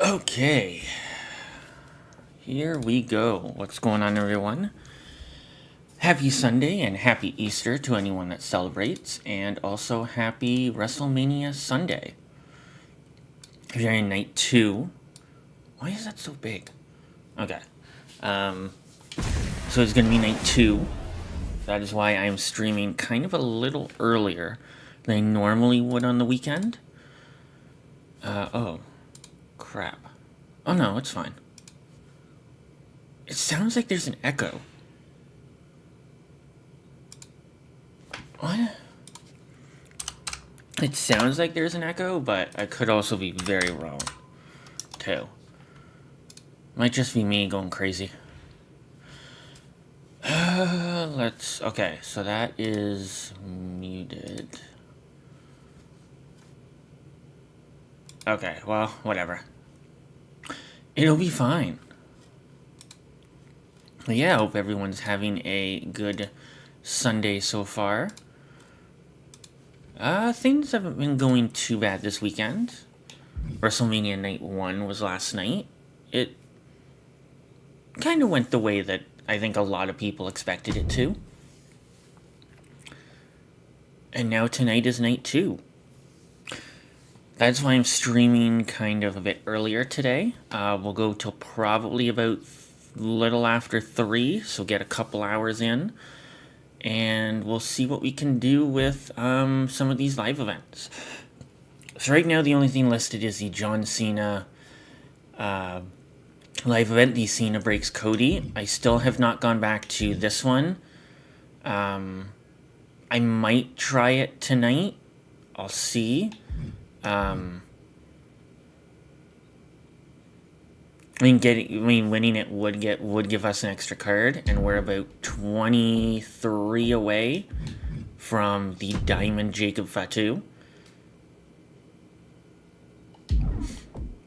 Okay, here we go. What's going on, everyone? Happy Sunday and happy Easter to anyone that celebrates, and also happy WrestleMania Sunday. If you're in night 2, why is that so big? Okay, so it's gonna be night 2. That is why I'm streaming kind of a little earlier than I normally would on the weekend. Oh, crap. Oh no, it's fine. It sounds like there's an echo. What? It sounds like there's an echo, but I could also be very wrong, too. Might just be me going crazy. Okay, so that is muted. Okay, well, whatever. It'll be fine. But yeah, I hope everyone's having a good Sunday so far. Things haven't been going too bad this weekend. WrestleMania Night 1 was last night. It kind of went the way that I think a lot of people expected it to. And now tonight is Night 2. That's why I'm streaming kind of a bit earlier today. We'll go till probably about little after 3, so get a couple hours in. And we'll see what we can do with some of these live events. So right now the only thing listed is the John Cena live event, the Cena breaks Cody. I still have not gone back to this one. I might try it tonight. I'll see. Winning it would give us an extra card, and we're about 23 away from the Diamond Jacob Fatu.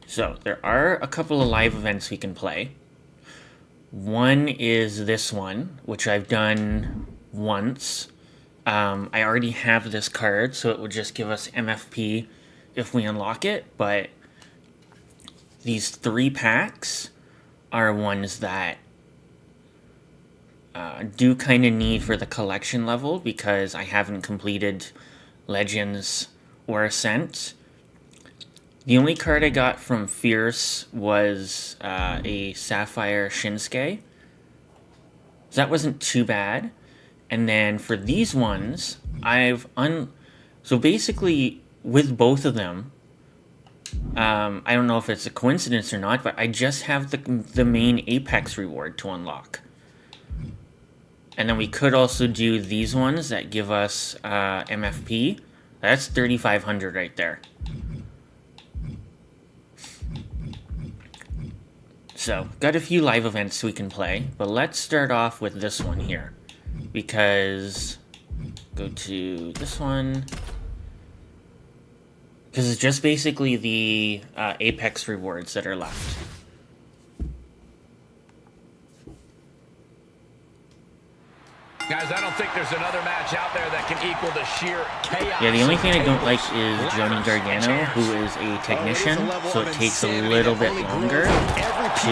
So there are a couple of live events we can play. One is this one, which I've done once. I already have this card, so it would just give us MFP if we unlock it, but these 3 packs are ones that do kind of need for the collection level because I haven't completed Legends or Ascent. The only card I got from Fierce was a Sapphire Shinsuke. So that wasn't too bad. And then for these ones, so basically with both of them, I don't know if it's a coincidence or not, but I just have the main Apex reward to unlock. And then we could also do these ones that give us MFP. That's 3,500 right there. So, got a few live events we can play, but let's start off with this one here. Because, go to this one. Because it's just basically the Apex rewards that are left. Guys, I don't think there's another match out there that can equal the sheer chaos. Yeah, the only thing I don't like is Johnny Gargano, who is a technician, so it takes a little bit longer to,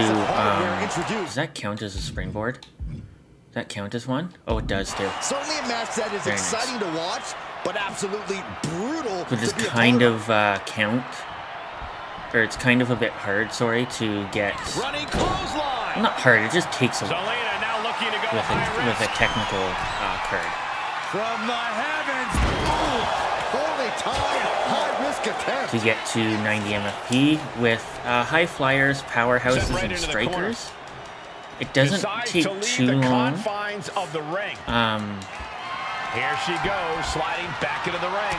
does that count as a springboard? Does that count as one? Oh, it does too. Certainly a match that is exciting to watch, but absolutely brutal. So just kind of count, or it's kind of a bit hard, sorry, to get. Running clothesline. Not hard, it just takes a while now looking to go with a technical card. From the heavens. Poorly timed, high-risk attempt. To get to 90 MFP with high flyers, powerhouses, and strikers. It doesn't take too long. Of the ring. Here she goes, sliding back into the ring.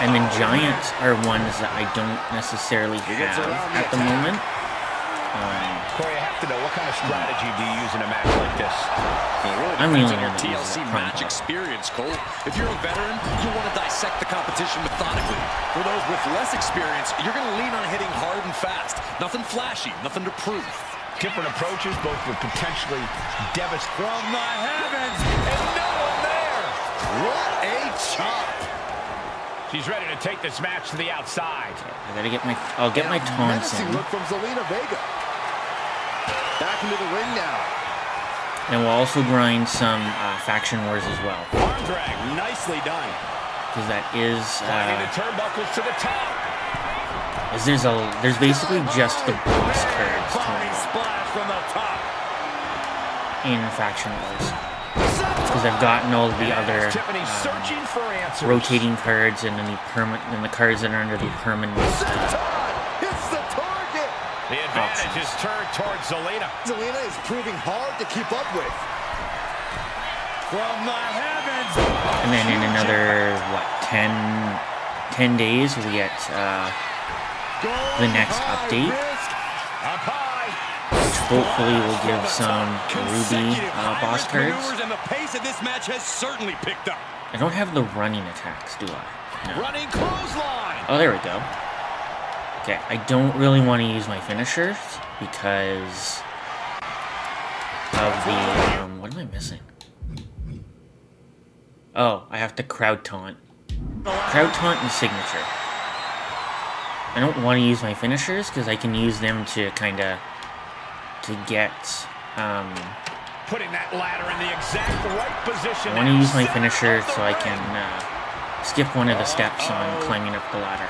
And then giants are ones that I don't necessarily have at the moment. Corey, I have to know, what kind of strategy do you use in a match like this? I'm really on your not TLC match experience, Cole. If you're a veteran, you want to dissect the competition methodically. For those with less experience, you're going to lean on hitting hard and fast. Nothing flashy, nothing to prove. Different approaches, both with potentially devastating. From the heavens, and no one there. What a chop. She's ready to take this match to the outside. Okay, I gotta get my... I'll get my taunts in. Look from Zelina Vega. Back into the ring now. And we'll also grind some Faction Wars as well. Arm drag, nicely done. Because that is... Finding the turnbuckles to the top. There's basically just the boss cards Body splash from the top. in Faction Wars. Because I've gotten all the other searching for answers. rotating cards and then the cards that are under the permanent. It's the target. The advantage is turned towards Zelina. Zelina is proving hard to keep up with. From the heavens. And then in another, what, 10 days we get the next update, Up high. which hopefully will give some Ruby boss cards. And the pace of this match has certainly picked up. I don't have the running attacks, do I? No. Running clothesline. Oh, there we go. Okay, I don't really want to use my finishers because of the, what am I missing? Oh, I have to crowd taunt. Crowd taunt and signature. I don't want to use my finishers because I can use them to kind of, to get, Putting that ladder in the exact right position. I want to use my finisher so I can skip one of the steps on climbing up the ladder.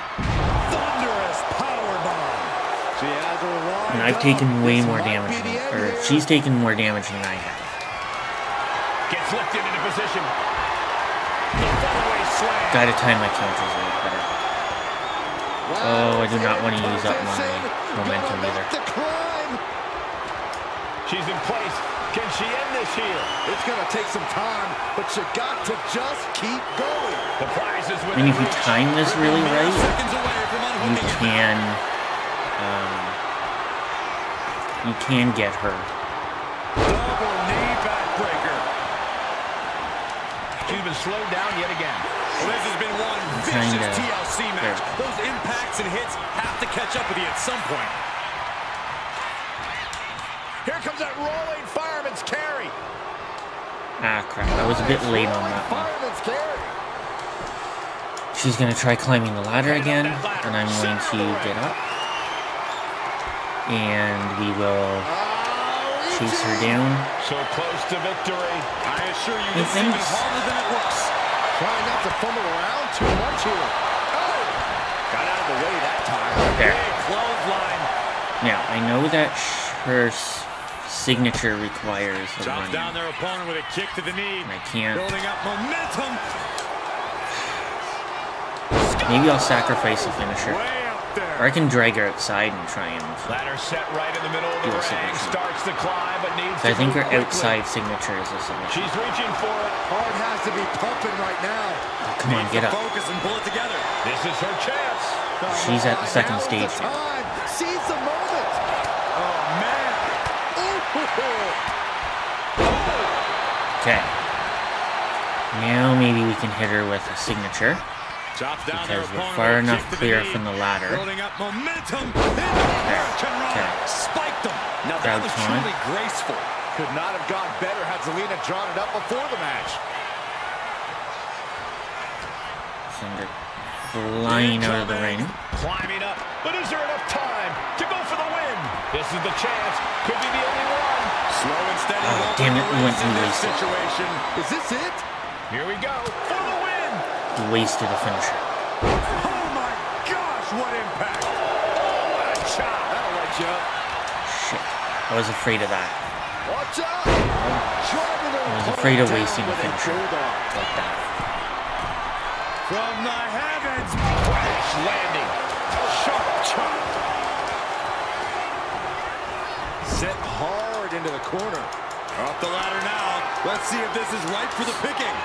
Thunderous powerbomb. She has her line. And I've taken way more damage, or she's taken more damage than I have. Gets lifted into position. The fallaway slam. Gotta time my counters a little better. Oh, I do not want to use up my momentum either. She's in place. Can she end this here? It's going to take some time, but you got to just keep going. The prize is I mean, if you time this really right, you can get her. Double knee backbreaker. She's been slowed down yet again. Well, this has been one vicious TLC match. Those impacts and hits have to catch up with you at some point. Here comes that rolling fireman's carry. Ah, crap. I was a bit late on that one. Fireman's carry. She's going to try climbing the ladder again, and I'm going to get up. And we will chase her down. So close to victory. I assure you, Hey, this is even harder than it looks. Trying not to fumble around too much here. Oh! Got out of the way that time. There. Big clothesline. Now, I know that her signature requires a Drops down run. their opponent with a kick to the knee. And I can't. Building up momentum. Maybe I'll sacrifice a finisher. Way up there. Or I can drag her outside and try and... Ladder set right in the middle of the Do a ring. signature. Starts to climb, but needs So I to think move her quickly. outside signature is a signature. She's reaching for it. Heart has to be pumping right now. Oh, come on, get up. Focus and pull it together. This is her chance. She's at the second stage now. Time. Seize the moment. Oh, man. Okay. Now maybe we can hit her with a signature. Chops down their Because we're opponent far with a enough kick to clear knee. from the ladder. Building up momentum. There. Okay. Spiked them. Now Crowd that was taunt. truly graceful. Could not have gone better had Zelina drawn it up before the match. Send her flying out of the ring. Climbing up. But is there enough time to go for the win? This is the chance. Could be the only one. Slow and steady. Oh, damn it, we went in and this wasted. situation. Is this it? Here we go for the win. Wasted a finisher. Oh, my gosh. What impact. Oh, what a shot. That'll light you up. Shit. I was afraid of that. Watch out. I was afraid of wasting a finisher like that. From the heavens. Crash landing. Sharp chop. Set hard into the corner. Up the ladder now. Let's see if this is ripe for the picking.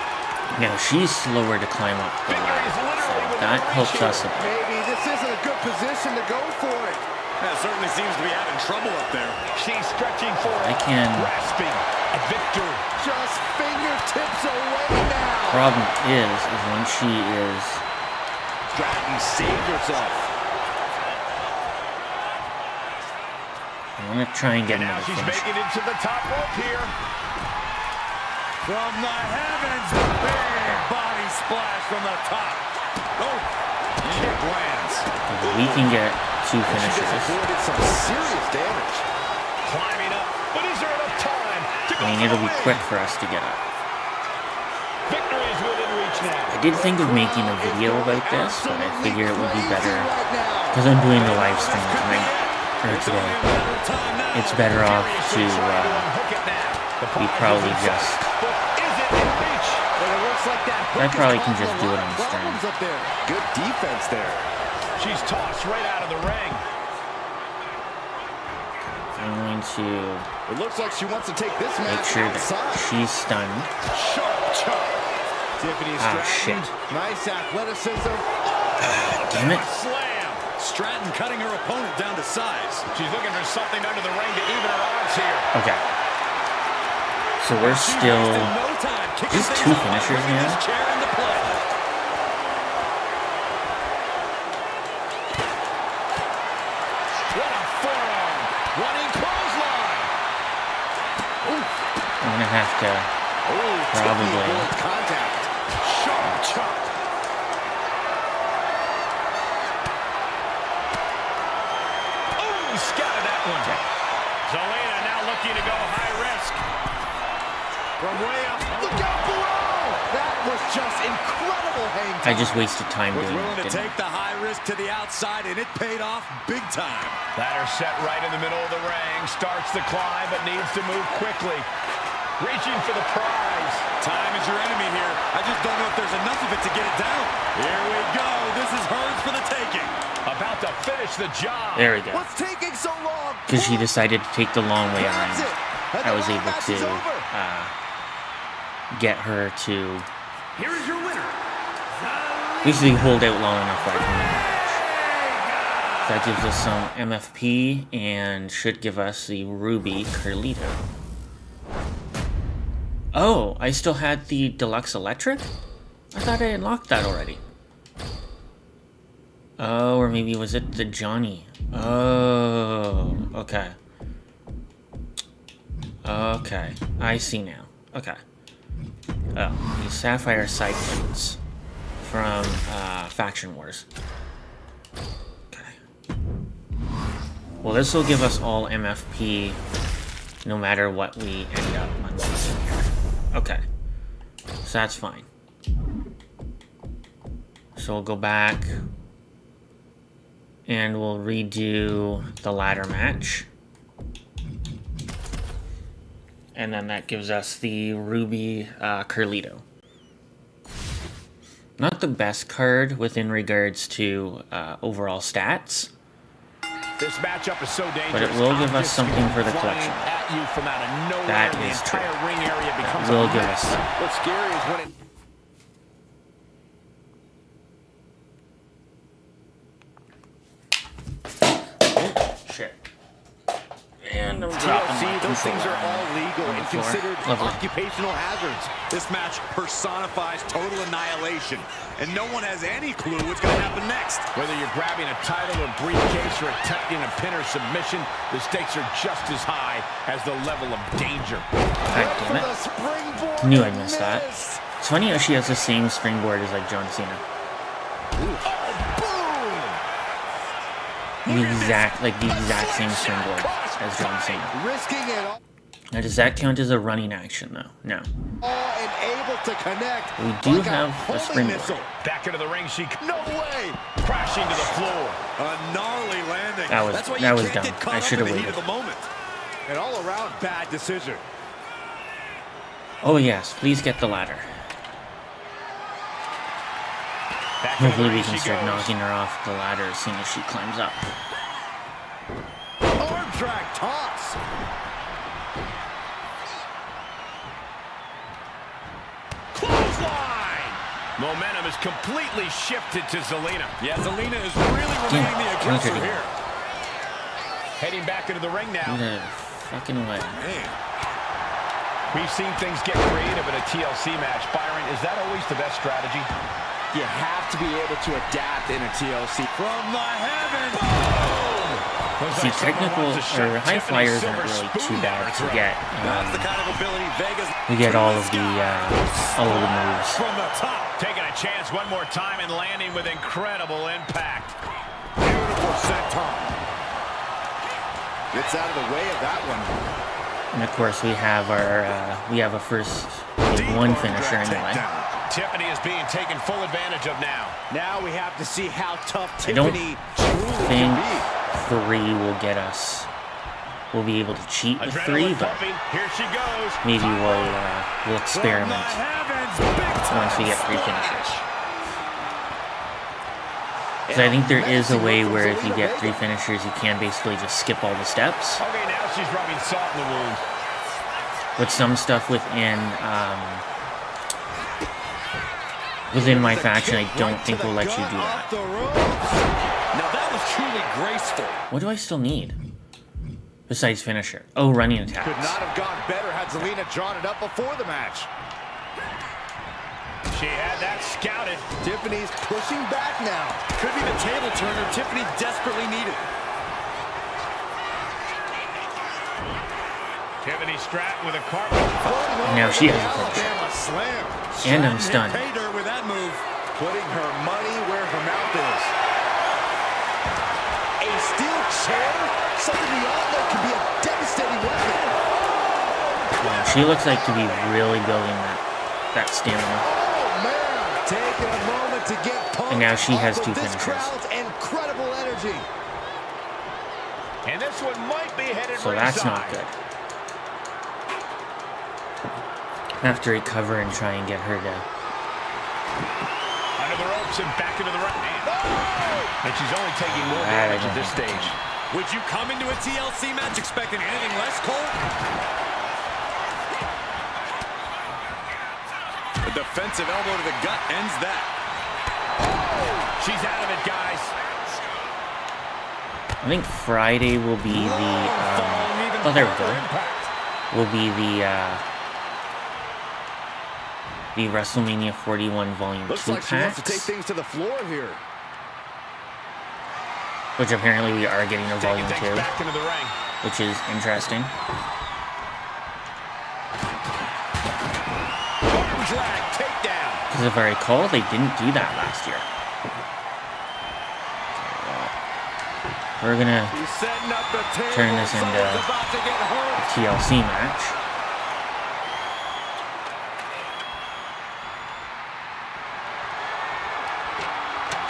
Now she's slower to climb up the ladder, so that helps us a bit. Maybe this isn't a good position to go for it. That certainly seems to be having trouble up there. She's stretching for I it. can. Grasping a victory. Just fingertips away now. Problem is when she is. Stratton saved herself. I want to try and get Now another she's finish. making it to the top rope here. From the heavens, big body splash from the top. Oh, kick lands. We can get 2 She just finishers. avoided some serious damage. Climbing up, but is there enough time to go I mean, for it'll the be win? quick for us to get up. Victory is within reach now. I did think of making a video about this, but I figure it would be better, because I'm doing the live stream tonight, or today. It's better off to be probably just... I probably can just do it on stream. Good defense there. She's tossed right out of the ring. I'm going to It looks like she wants to take this make match sure that outside. she's stunned. Sharp chop. Tiffany Ah, Stratton. shit. Nice athleticism. Damn it. Slam. Stratton cutting her opponent down to size. She's looking for something under the ring to even her odds here. Okay. So we're still... Just 2 finishers now? What a forearm. Running clothesline. I'm gonna have to probably... Contact. Sharp chop. Oh, scouted that one. Zelina now looking to go high risk. From way up. Look out below. That was just incredible hang I time. just wasted time Was doing willing it, to didn't take the high risk to the outside, and it paid off big time. Ladder set right in the middle of the ring. Starts the climb, but needs to move quickly. Reaching for the prize. Time is your enemy here. I just don't know if there's enough of it to get it down. Here we go. This is hers for the taking. About to finish the job. There we go. What's taking so long? Because she decided to take the long way That's around. it. And I the was able match is to over. get her to Here is your winner. basically hold out long enough where I can win the match. That gives us some MFP and should give us the Ruby Carlito. Oh, I still had the Deluxe Electric? I thought I unlocked that already. Oh, or maybe was it the Johnny? Oh, okay. Okay, I see now. Okay. Oh, the Sapphire side plates from FactionWars. Okay. Well, this will give us all MFP no matter what we end up unlocking here. Okay. So that's fine. So we'll go back and we'll redo the ladder match. And then that gives us the Ruby Carlito. Not the best card within regards to overall stats, This matchup is so dangerous. but it will give us Objects something can for the fly collection. At you from out of nowhere. That The is true. entire ring area becomes Will a give mess. us. What's scary is when it... Shit. And I'm dropping TLC, my those things are controller all legal on and the floor. considered Lovely. occupational hazards. This match personifies total annihilation, and no one has any clue what's going to happen next. Whether you're grabbing a title or briefcase or attempting a pin or submission, the stakes are just as high as the level of danger. God damn it. Knew I'd miss that. It's funny how she has the same springboard as like John Cena. The exact same springboard as John Cena. Risking it all Now, does that count as a running action though? No. and able to connect. We do like have a homing springboard. missile. Back into the ring, she No way. crashing to the floor. A gnarly landing. That was- That's why that you was can't dumb. get caught I up should've in the heat waited. of the moment. An all-around bad decision. Oh yes, please get the ladder. Back into the Hopefully we ring can she start goes. knocking her off the ladder as soon as she climbs up. Arm drag toss. Clothesline! Momentum is completely shifted to Zelina. Yeah, Zelina is really remaining the aggressor countered him. here. Heading back into the ring now. Get a fucking way. Man, We've seen things get creative in a TLC match. Byron, is that always the best strategy? You have to be able to adapt in a TLC. from the heavens. Boom! Looks See, like someone technical wants to shut or high Tiffany's flyers silver aren't really too spoon bad down her to throat. get. That's the kind of ability Vegas We get all of the Blast moves. from the top. Taking a chance one more time and landing with incredible impact. Beautiful senton. Gets out of the way of that one. And of course, we have a first one finisher anyway. Tiffany is being taken full advantage of now. Now we have to see how tough I don't Tiffany truly think can 3 will get us. We'll be able to cheat with 3, Adrenaline but pumping. Here she goes. maybe we'll experiment once we get 3 finishers. So I think there is a way where if you get 3 finishers, you can basically just skip all the steps. Okay, now she's rubbing salt in the wound. With some stuff within my faction, I don't think we'll let you do that. Now that was truly graceful. What do I still need? Besides finisher. Oh, running attacks. Could not have gone better had Zelina drawn it up before the match. She had that scouted. Tiffany's pushing back now. Could be the table turner Tiffany desperately needed. Tiffany strapped with a carpet. Now she has a finisher. Alabama slam. And I'm stunned. Paid her with that move. Putting her money where her mouth is. A steel chair? Something we all know can be a devastating weapon. Wow, she looks like to be really building that stamina. Oh, man. Taking a moment to get pumped. And now she has off 2 of this finishers. crowd's incredible energy. And this one might be headed So that's not ringside. good. I have to recover and try and get her to... Under the ropes and back into the ring. And she's only taking more That I damage at don't this think stage. Would you come into a TLC match expecting anything less, Cole? A defensive elbow to the gut ends that. She's out of it, guys. I think Friday will be the... oh, there we go. Will be the WrestleMania 41 Volume Looks 2 like she wants to take packs. things to the floor here. Which apparently we are getting a Volume Taking 2. things back into the ring. Which is interesting. Arm drag, takedown. Because if I recall, they didn't do that last year. We're gonna He's setting up the table. turn this into Someone's about to get hurt. a TLC match.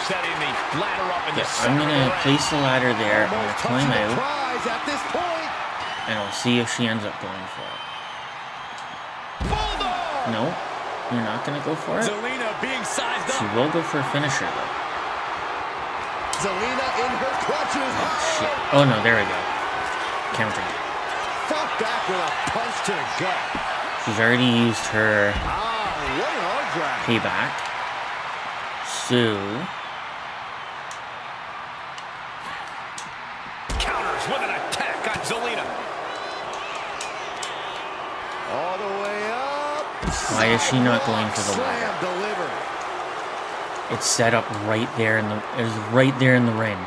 Setting the ladder up in the Yeah, center I'm of the gonna ring. place the ladder there. I'm gonna Almost climb touching the out, prize at this point. and I'll see if she ends up going for it. Bulldog! No, you're not gonna go for it. Zelina being sized She up. will go for a finisher though. Zelina in her clutches. Shit. Oh no, there we go. Counting. Fought back with a punch to the gut. She's already used her What an arm drag. payback. So Counters with an attack on Zelina. All the way up. why is she not going for the ladder? Slam delivered. It's set up right there in the. It's right there in the ring.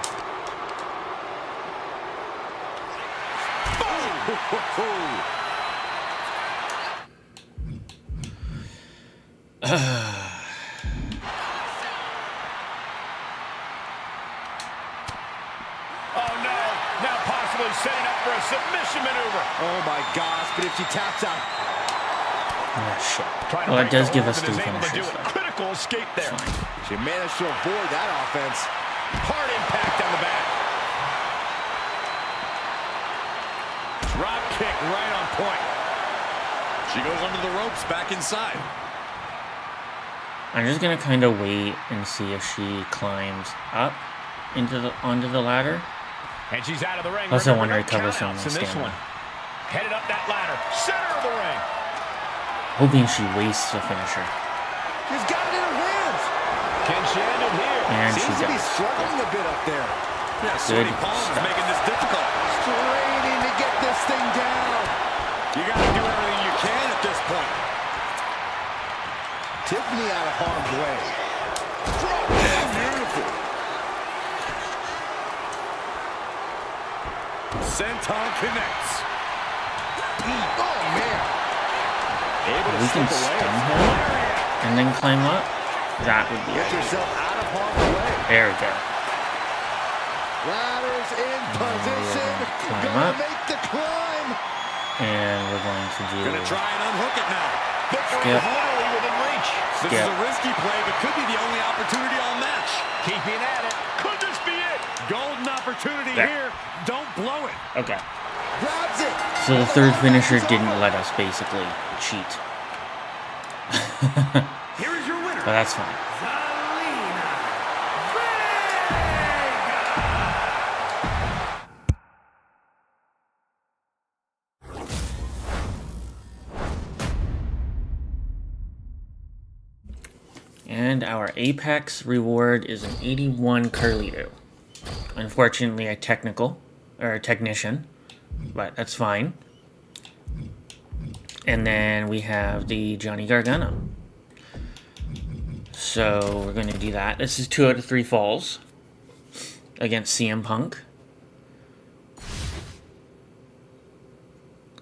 Oh no, now possibly setting up for a submission maneuver. Oh my gosh, but if she taps out, Oh shit. Trying to Well, break it does the give hold us and 3 is able to do finishers it. though. Critical escape there. It's fine. she managed to avoid that offense. Hard impact on the back. Drop kick right on point. She goes under the ropes, back inside. I'm just gonna kind of wait and see if she climbs up onto the ladder. And she's out of the ring. Also, I Remember, want to no recover some of countouts my in this stamina. one. Headed up that ladder. Center of the ring. Hoping she wastes a finisher. She's got it in her hands. Can she end it here? And she Seems to be does. struggling a bit up there. Yeah, sweaty palms stuff. making this difficult. Straining to get this thing down. You got to do everything you can at this point. Tiffany out of harm's way. Drop kick. Beautiful. Senton connects. Oh, man. Able to We can slip away. stun him and then climb up. That would be Get ideal. yourself out of harm's way. There we go. Ladders in position. Climb Gonna up. make the climb. And we're going to do Gonna try and unhook it now. Victory Skip. is literally within reach. This is a risky play, but could be the only opportunity on match. Keeping at it. Could this be it? Golden opportunity There. here. Don't blow it. Okay. Grabs it. So the third finisher didn't let us basically cheat. Here is your winner. But that's fine. And our Apex reward is an 81 Carlito. Unfortunately, a technician, but that's fine. And then we have the Johnny Gargano. So we're going to do that. This is 2 out of 3 falls against CM Punk.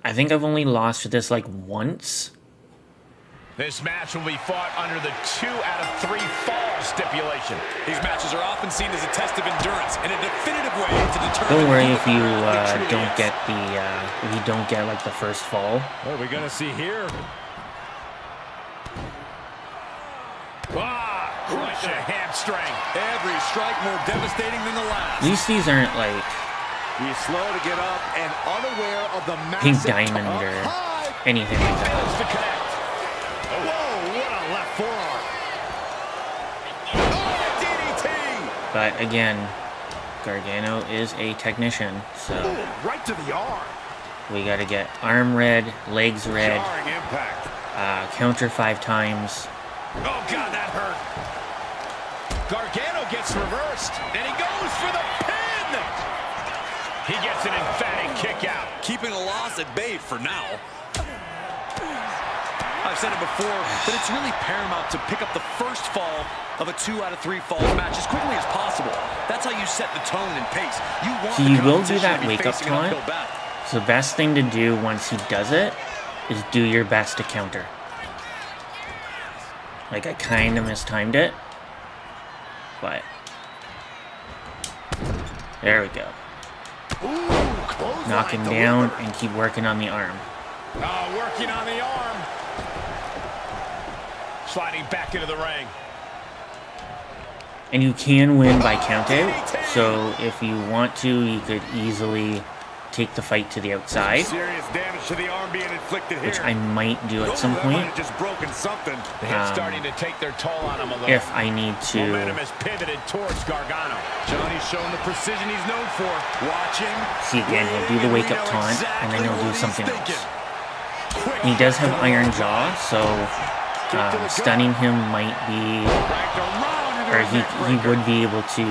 I think I've only lost to this like once. This match will be fought under the 2 out of 3 fall stipulation. These matches are often seen as a test of endurance and a definitive way to determine. Don't worry who if the you better truly don't is. get the if you don't get like the first fall. What are we gonna see here? Crush a hamstring. Every strike more devastating than the last. At least these aren't like He's slow to get up and unaware of the massive Pink Diamond up or high. anything like that. Fails to connect. Whoa, what a left forearm. Oh, DDT. But again, Gargano is a technician, so Ooh, right to the arm. we got to get arm red, legs red, Jarring impact. counter 5 times. Oh, God, that hurt. Gargano gets reversed, and he goes for the pin. He gets an emphatic kick out. Keeping a loss at bay for now. I've said it before, but it's really paramount to pick up the first fall of a 2 out of 3 falls match as quickly as possible. That's how you set the tone and pace. You want So the you will do competition that to be wake-up facing an taunt? uphill battle. So the best thing to do once he does it is do your best to counter. Like I kind of mistimed it, but there we go. Ooh, close Knock him down and keep working on the arm. Working on the arm. Sliding back into the ring. And you can win by countout, so if you want to, you could easily take the fight to the outside, Serious damage to the arm being inflicted here. which I might do at some That might point have just broken something. The hit's starting to take their toll on him a little. if I need Momentum to. is pivoted towards Gargano. Johnny's shown the precision he's known for. Watching. See again, he'll do the wake-up We know taunt, and then he'll do exactly what he's something thinking. else. Quick. He does have Iron Jaw, so Kick to the gut. stunning him might be, Cracked around into or a he neckbreaker. would be able to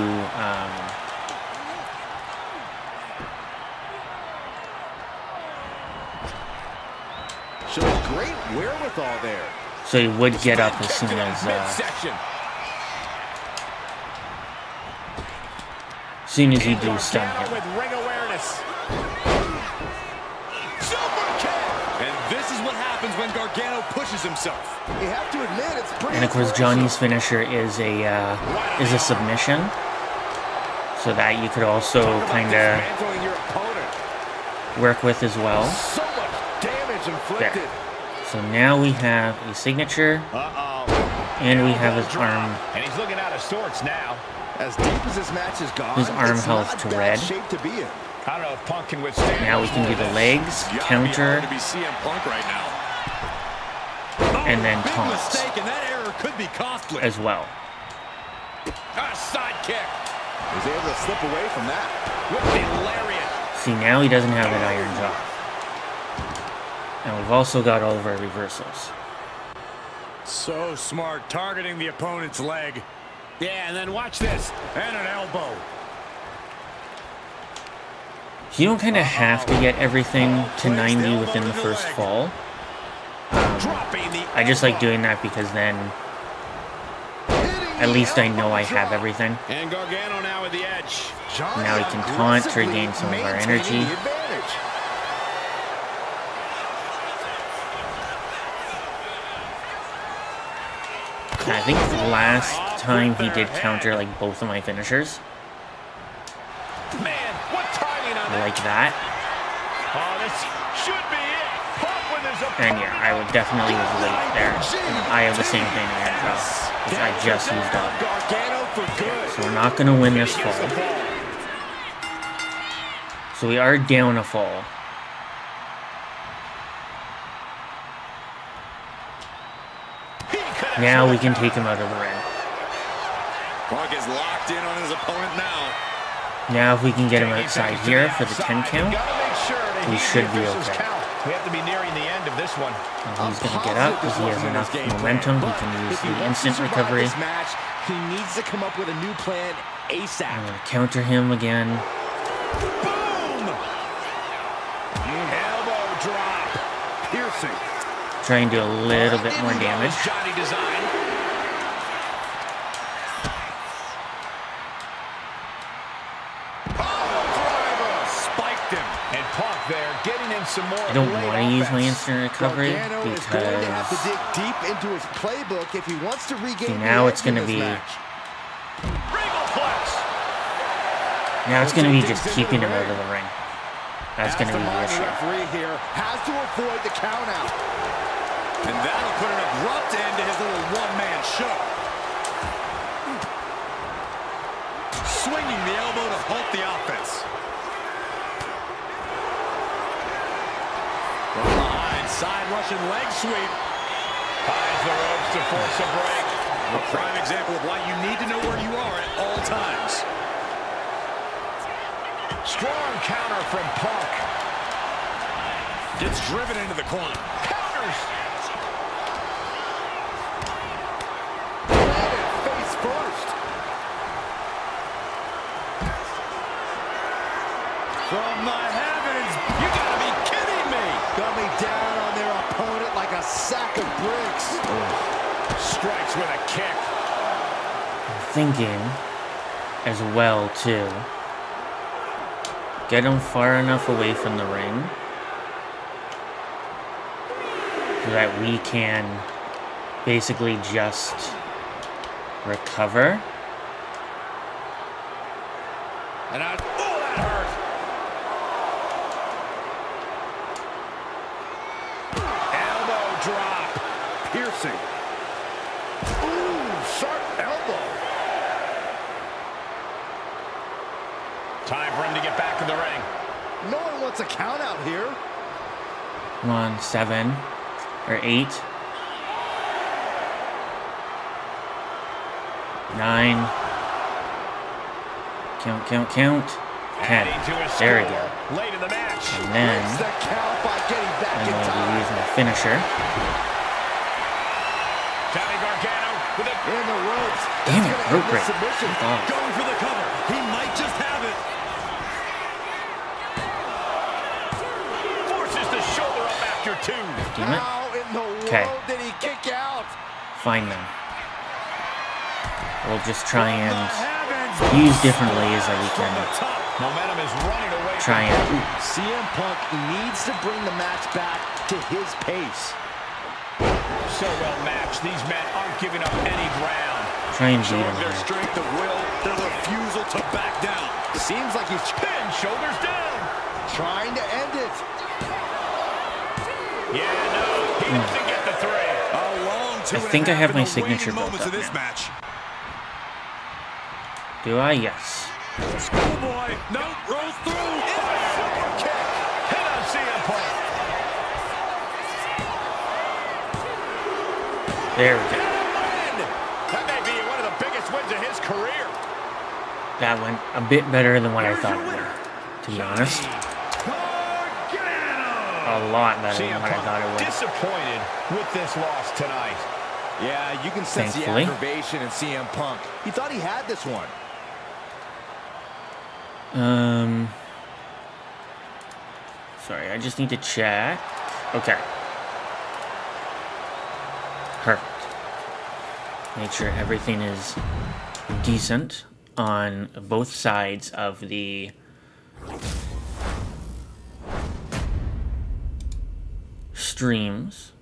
Shows great wherewithal there. so he would get up as soon as you do stun Gargano him. with ring awareness. Super kick. And this is what happens when Gargano pushes himself. You have to admit it's pretty. And of course, Johnny's finisher is a submission, so that you could also kind of Dismantling your opponent. work with as well. So much damage inflicted. There. So now we have a signature, and we have his arm. And he's looking out of sorts now. As deep as this match has gone, His arm it's health not to bad red. shape to be in. I don't know if Punk can withstand. Now we can do the legs, Gotta be counter, hard to be CM Punk right now. and then Big taunts mistake, and that error could be costly. as well. Side kick. Was able to slip away from that. With the lariat. See, now he doesn't have that Iron Jaw. And we've also got all of our reversals. So smart, targeting the opponent's leg. Yeah, and then watch this. And an elbow. You don't kind of have to get everything to 90 within the first fall. Dropping the I just like doing that because then at least I know I have everything. And Gargano now with the edge. Now he can taunt to regain some of our energy. advantage. I think the last time he did counter like both of my finishers. Man, what timing on Like that. Oh, this should be it. Pump with his And yeah, I would definitely was late there. And I have the same thing there, which I just used up. Gargano for good. So we're not going to win this fall. So we are down a fall. Now we can take him out of the ring. Punk is locked in on his opponent now. Now if we can get him outside here for the 10 count, we should be okay. We have to be nearing the end of this one. And he's going to get up because he has enough momentum. He can use the instant recovery. This match, he needs to come up with a new plan ASAP. I'm going to counter him again. Boom! Elbow drop. Piercing. Try and do a little bit more damage. Johnny design. Spiked him. And Punk there getting in some more. I don't want to use my instant recovery Gargano is going to have to because dig deep into his playbook if he wants to regain now the it's edge in going to this be match. now it's going to be just keeping him out of the ring. That's going to be the issue. Referee here has to avoid the count out. And that'll put an abrupt end to his little one-man show. Swinging the elbow to halt the offense. From behind, side Russian leg sweep. Ties the ropes to force a break. A prime example of why you need to know where you are at all times. Strong counter from Punk. Gets driven into the corner. Counters. Face first. From the heavens. You gotta be kidding me. Coming down on their opponent like a sack of bricks. Strikes with a kick. Thinking as well too. Get him far enough away from the ring so that we can basically just recover. And that hurt. Elbow drop. Piercing. Ooh, sharp elbow. Time for him to get back in the ring. No one wants a count out here. Come on, 7 or 8. 9. Count. 10. There we go. Late in the match. And then Breaks the count by getting back I'm in going to time. use my finisher. Johnny Gargano with a In the ropes. Damn it, That's gonna rope end break. the submission. Oh. Going for the cover. He might just have it. forces the shoulder up after 2. Damn it. How in the world Okay. did he kick out? Fine then. We'll just try and use different ways that we can Momentum is running away. try and CM Punk needs to bring the match back to his pace. So well matched. These men aren't giving up any ground. try and beat Showing him their here. strength of will, their refusal to back down. Seems like he's Pin, shoulders down. trying to end it. Yeah, no, he doesn't get the 3. A long two I and a think I half have in my the signature waning built moments up of this now. match. Do I? Yes. Schoolboy, no, rolls through. Super kick. Hit on CM Punk. There we go. Win. That may be one of the biggest wins of his career. That went a bit better than what I thought it would, to be honest. A lot better than CM what I thought it Punk would. disappointed with this loss tonight. Yeah, you can sense Thankfully. the aggravation in CM Punk. He thought he had this one. Sorry, I just need to check. Okay. Perfect. Make sure everything is decent on both sides of the streams.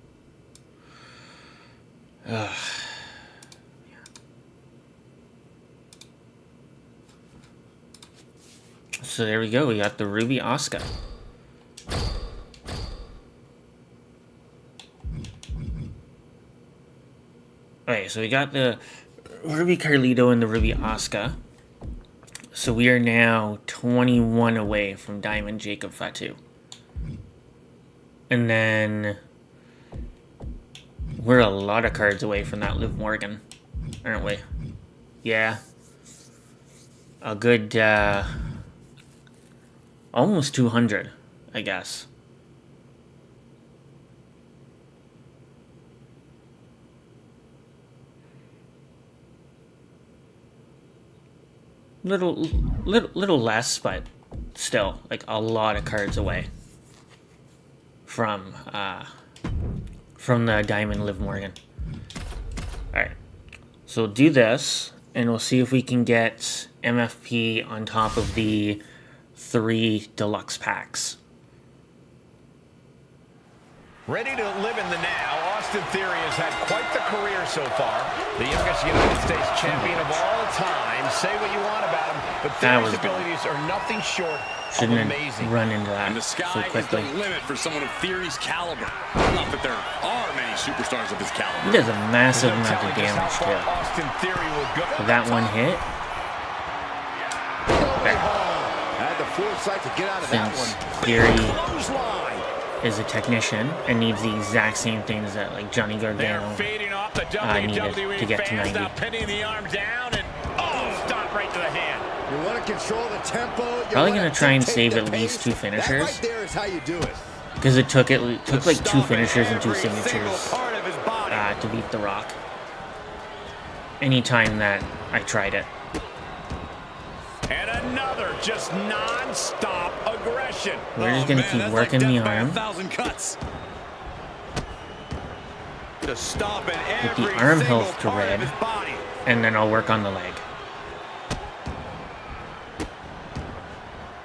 Ugh. So there we go. We got the Ruby Asuka. Okay, so we got the Ruby Carlito and the Ruby Asuka. So we are now 21 away from Diamond Jacob Fatu. And then we're a lot of cards away from that Liv Morgan, aren't we? Yeah. A good, almost 200, I guess. Little less, but still, like, a lot of cards away from the Diamond Liv Morgan. Alright, so we'll do this, and we'll see if we can get MFP on top of the 3 deluxe packs. Ready to live in the now, Austin Theory has had quite the career so far. The youngest United States champion of all time. Say what you want about him, but Theory's abilities are nothing short of amazing. Run into that and the sky so quickly. is the limit for someone of Theory's caliber. Not that there are many superstars of his caliber. He does a massive amount of damage too. Austin Theory will go. With that one hit. Had the foresight to get out of that one. Theory is a technician and needs the exact same things that like Johnny Gargano needed to get to 90. Pinning the arm down and stop right to the hand. You want to control the tempo. Probably gonna try and save at least 2 finishers. That right there is how you do it. Because it took like 2 finishers and 2 signatures to beat The Rock. Anytime that I tried it. And another just non-stop aggression. We're just gonna keep working the arm. Get the arm health to red, and then I'll work on the leg.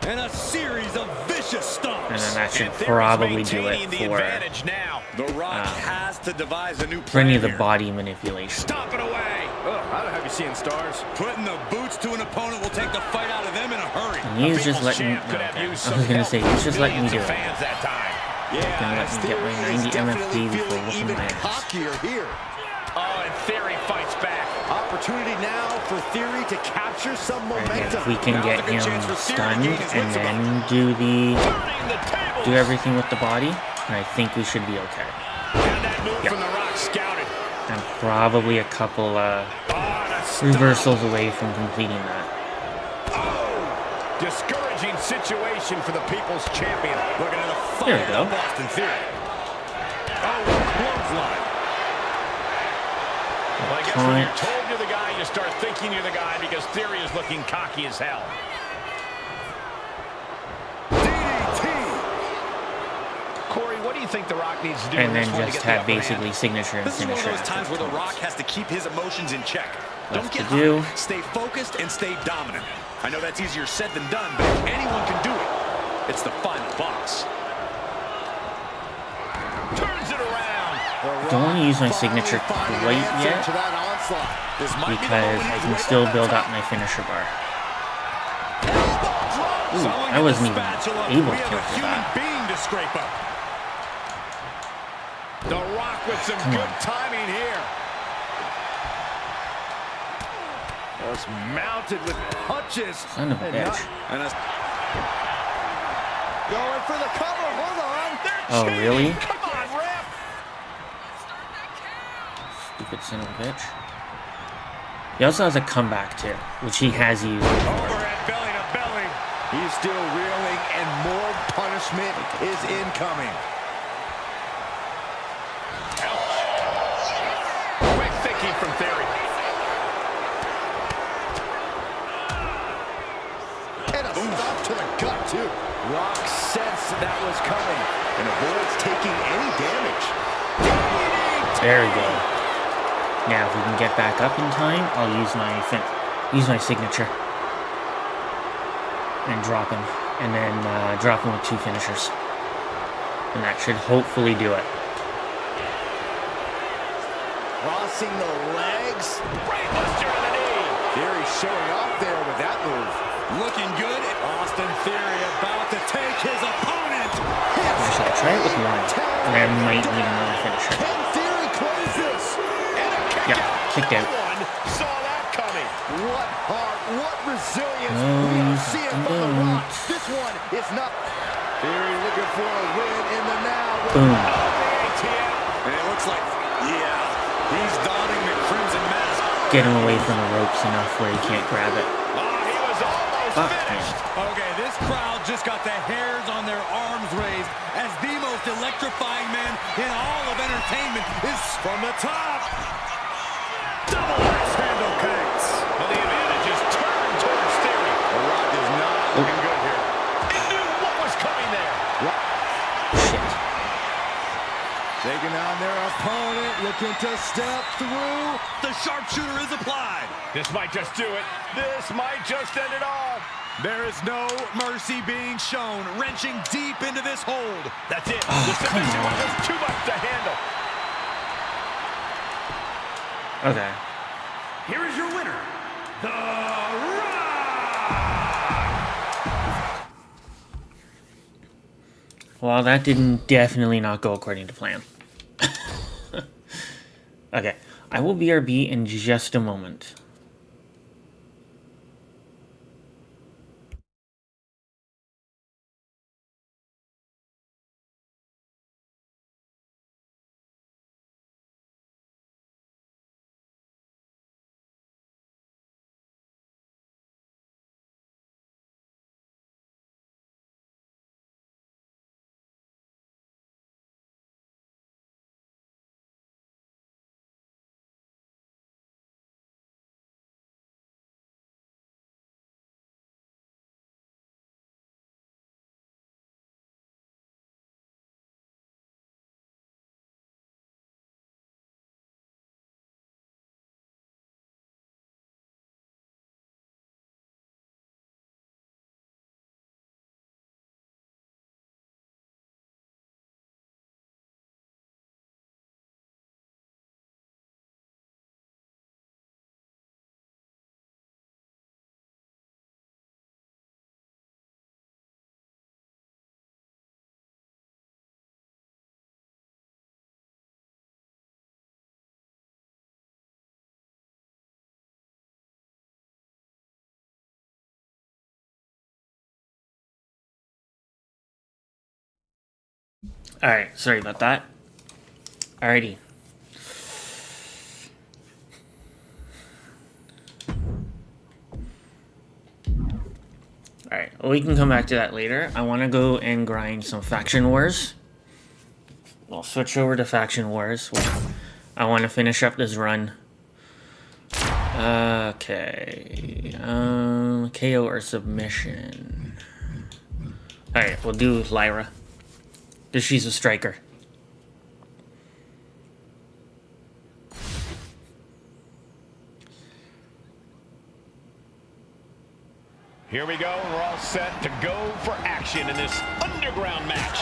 And a series of vicious stomps. And then that should probably do it The Rock has to devise a new for any of the here. body manipulation. Stop it away. I don't have you seeing stars. Putting the boots to an opponent will take the fight out of them in a hurry. And he's just letting me. I was gonna say he's just letting me do it. Yeah, Gonna let me get my 90 MFD before whooping my ass. Cockier here. Oh, and Theory fights back. Opportunity now for Theory to capture some momentum. Again, if we can get him stunned and then do everything with the body, I think we should be okay. And that move from The Rock scouted. I'm probably a couple reversals away from completing that. Discouraging situation for the People's Champion. Looking at a There we fight go. of Austin Theory. Clothesline. Well, I guess when you're told you're the guy, you start thinking you're the guy because Theory is looking cocky as hell. Corey, what do you think The Rock needs to do? And in this then one to just get the have upper hand? basically signature and This is one of finisher. those times where The Rock has to keep his emotions in check. Don't Left get to do. hot. Stay focused and stay dominant. I know that's easier said than done, but if anyone can do it, it's the final boss. Turns it around. Don't want to use my signature quite yet because I can still build up my finisher bar. Ooh, I wasn't even able to kill for that. The Rock with some Come good on. timing here. Was mounted with punches. Son of a bitch. Going for the cover. Hold on. Oh, really? Come on, ref. Stupid son of a bitch. He also has a comeback too, which he has used before. Overhead belly to belly. He's still reeling, and more punishment is incoming. Quick thinking from Theory. And a stop to the gut, too. Rock sensed that was coming and avoids taking any damage. There we go. Now, if we can get back up in time, I'll use my signature and drop him, and then drop him with 2 finishers. And that should hopefully do it. Crossing the legs. Brainbuster to the knee. Theory showing off there with that move. Looking good. Austin Theory about to take his opponent. Actually, I'll try it with one. And I might need another finisher. Can Theory close this? And a kick Yeah, out. kicked out. No one saw that coming. What heart, what resilience. We are seeing from The Rock. This one is not. Theory looking for a win in the now. Boom. Oh, the ATM. And it looks like, yeah, he's donning the Crimson Mask. Get him away from the ropes enough where he can't grab it. Oh, he was almost Fuck, finished. Okay, this crowd just got the hairs on their arms raised as the most electrifying man in all of entertainment is from the top. Double axe handle kicks. Well, the advantage is turned towards Theory. The Rock is not looking good here. He knew what was coming there. Shit. Taking on their opponent, looking to step through. The sharpshooter is applied. This might just do it. This might just end it all. There is no mercy being shown, wrenching deep into this hold. That's it. Oh, The come submission was on. just too much to handle. Okay. Here is your winner, The Rock. Well, that didn't definitely not go according to plan. Okay. I will BRB in just a moment. Alright, sorry about that. Alrighty. Alright, well, we can come back to that later. I want to go and grind some Faction Wars. We'll switch over to Faction Wars. I want to finish up this run. Okay. KO or submission. Alright, we'll do Lyra. Because she's a striker. Here we go. We're all set to go for action in this underground match.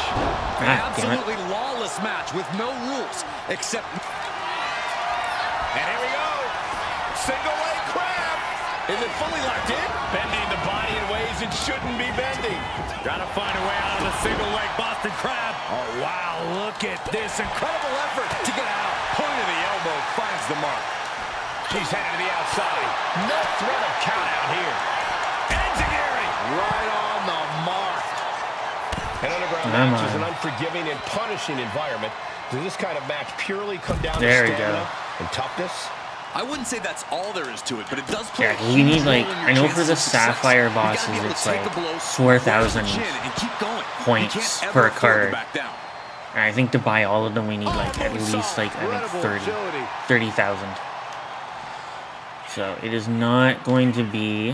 An Ah, damn it. absolutely lawless match with no rules except... And here we go. Single leg crab. Is it fully locked in? Bending the body in ways it shouldn't be bending. Gotta find a way out of the single leg Boston Crab. Oh, wow, look at this incredible effort to get out. Point of the elbow finds the mark. She's headed to the outside. No threat of count out here. Enziguri. Right on the mark. An underground Come match is on. an unforgiving and punishing environment. Does this kind of match purely come down There to we stamina go. and toughness? I wouldn't say that's all there is to it, but it does play Yeah, a we huge need, like, role in your I know for chances the of success. Sapphire You gotta bosses, be able to it's take like the blows 4,000 right to the chin and keep going. points You can't per ever afford to card. back down. And I think to buy all of them, we need like at least like I think Incredible 30,000. So it is not going to be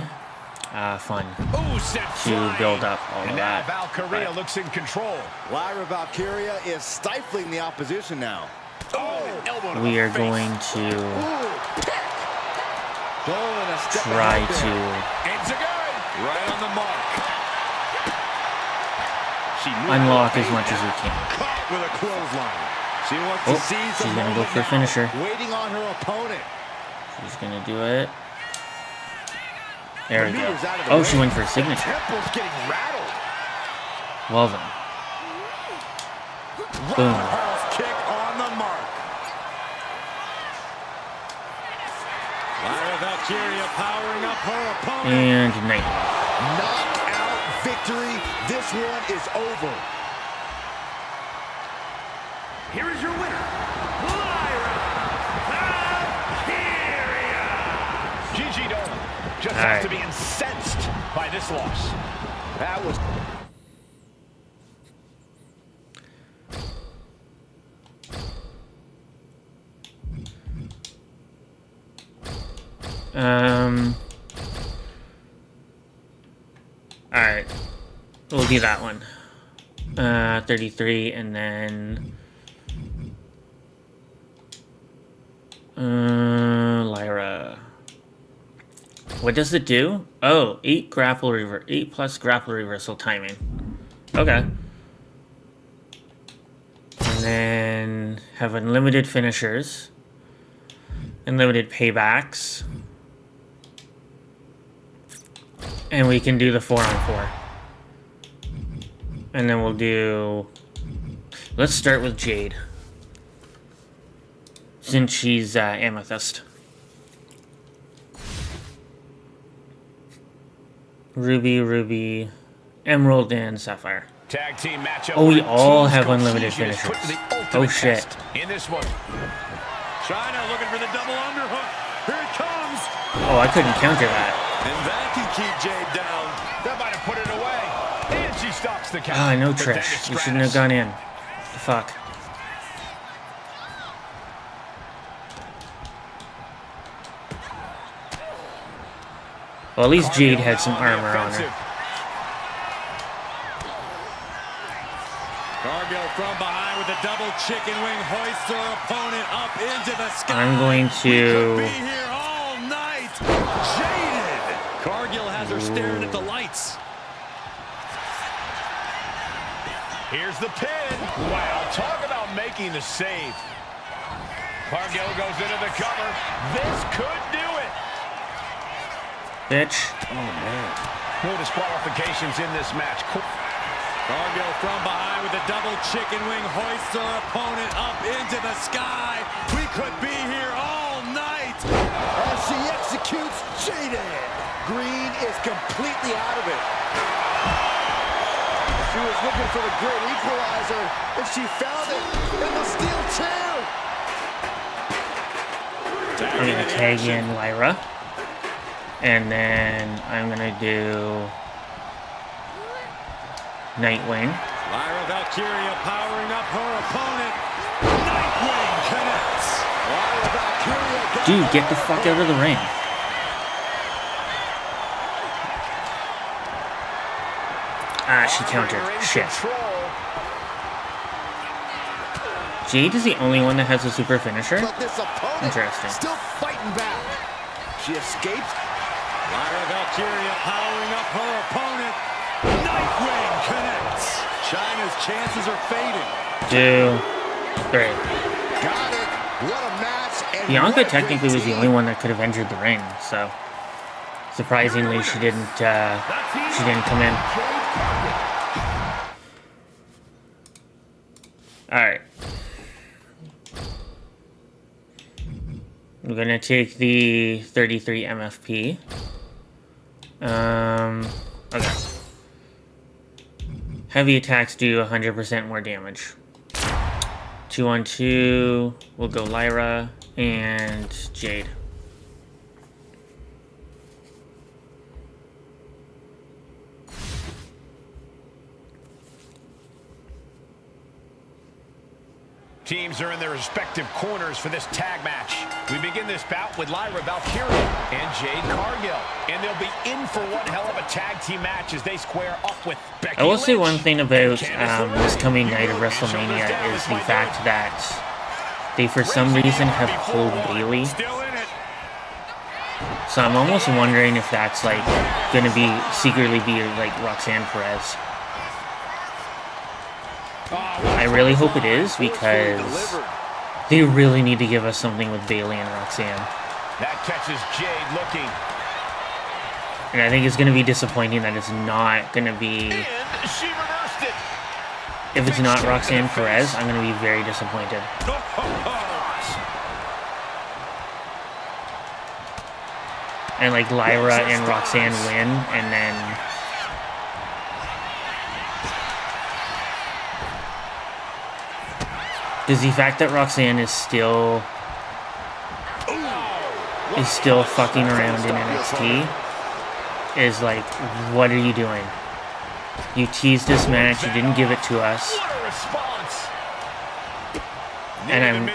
fun Ooh, sent to flying. build up all And of now that. Valkyria But looks in control. Lyra Valkyria is stifling the opposition now. Oh, an elbow to we the are face. going to Going a step try ahead there. to. Enziguri. Right on the mark. unlock as much as we can. Caught with a clothesline. She wants Oh, to seize the she's gonna go moment for a now, finisher. waiting on her opponent. She's gonna do it. There we go. Maneuvers out of the Oh, way. she went for a signature. Temple's getting rattled. Well then. Boom. Roundhouse kick on the mark. Lyra Valkyria powering up her opponent. And night. Knockout victory. This one is over. Here is your winner, Lyra Valkyria. Gigi Dolan just All has right. to be incensed by this loss. That was... Alright. We'll do that one. 33 and then Lyra. What does it do? Oh, 8 plus grapple reversal timing. Okay. And then have unlimited finishers. Unlimited paybacks. And we can do the 4-on-4. And then we'll do... Let's start with Jade. Since she's Amethyst. Ruby, Emerald, and Sapphire. Tag team matchup. Oh, we where all teams have go unlimited fusion is put to the finishers. ultimate Oh, shit. test in this one. China looking for the double underhook. Here it comes. Oh, I couldn't counter that. And that can keep Jade down. That might have put it away. And she stops the count. Ah, I know But then Trish. it's You shouldn't have Stratus. gone in. Fuck. Well, at least Jade had some armor on her. Cargill from behind with a double chicken wing, hoists her opponent up into the sky. I'm going to... Be here all night. Jaded. Cargill has her staring at the lights. Here's the pin. Wow, talk about making the save. Cargill goes into the cover. This could do it. Bitch. Oh, man. No disqualifications in this match. Cargill from behind with a double chicken wing, hoists her opponent up into the sky. We could be here all night. As she executes Jaded. Green is completely out of it. She was looking for the great equalizer, and she found it in the steel chair. I'm going to tag in Lyra. And then I'm going to do... Nightwing. Lyra Valkyria powering up her opponent. Nightwing connects. Lyra Valkyria got Dude, get the fuck out of the ring. Ah, she countered. Shit. Jade is the only one that has a super finisher? But this opponent Interesting. still fighting back. She escapes. Lyra Valkyria powering up her opponent. Nightwing connects. Chyna's chances are fading. 2, 3. Got it. What a match. And Bianca what a technically great was the team. only one that could have entered the ring, so surprisingly she didn't come in. Alright. I'm gonna take the 33 MFP. Okay. Heavy attacks do 100% more damage. 2-on-2, we'll go Lyra and Jade. Teams are in their respective corners for this tag match. We begin this bout with Lyra Valkyria and Jade Cargill. And they'll be in for one hell of a tag team match as they square up with Becky I will say Lynch. one thing about Candice this LeRae. coming night of WrestleMania is the fact that they for some reason have pulled Bailey. Still in it. So I'm almost wondering if that's like gonna be secretly be like Roxanne Perez. I really hope it is, because they really need to give us something with Bayley and Roxanne. That catches Jade looking. And I think it's going to be disappointing that it's not going to be... And she reversed it. If it's not Roxanne Perez, I'm going to be very disappointed. And like Lyra and Roxanne win, and then... Because the fact that Roxanne is still fucking around in NXT is like, what are you doing? You teased this match, you didn't give it to us. And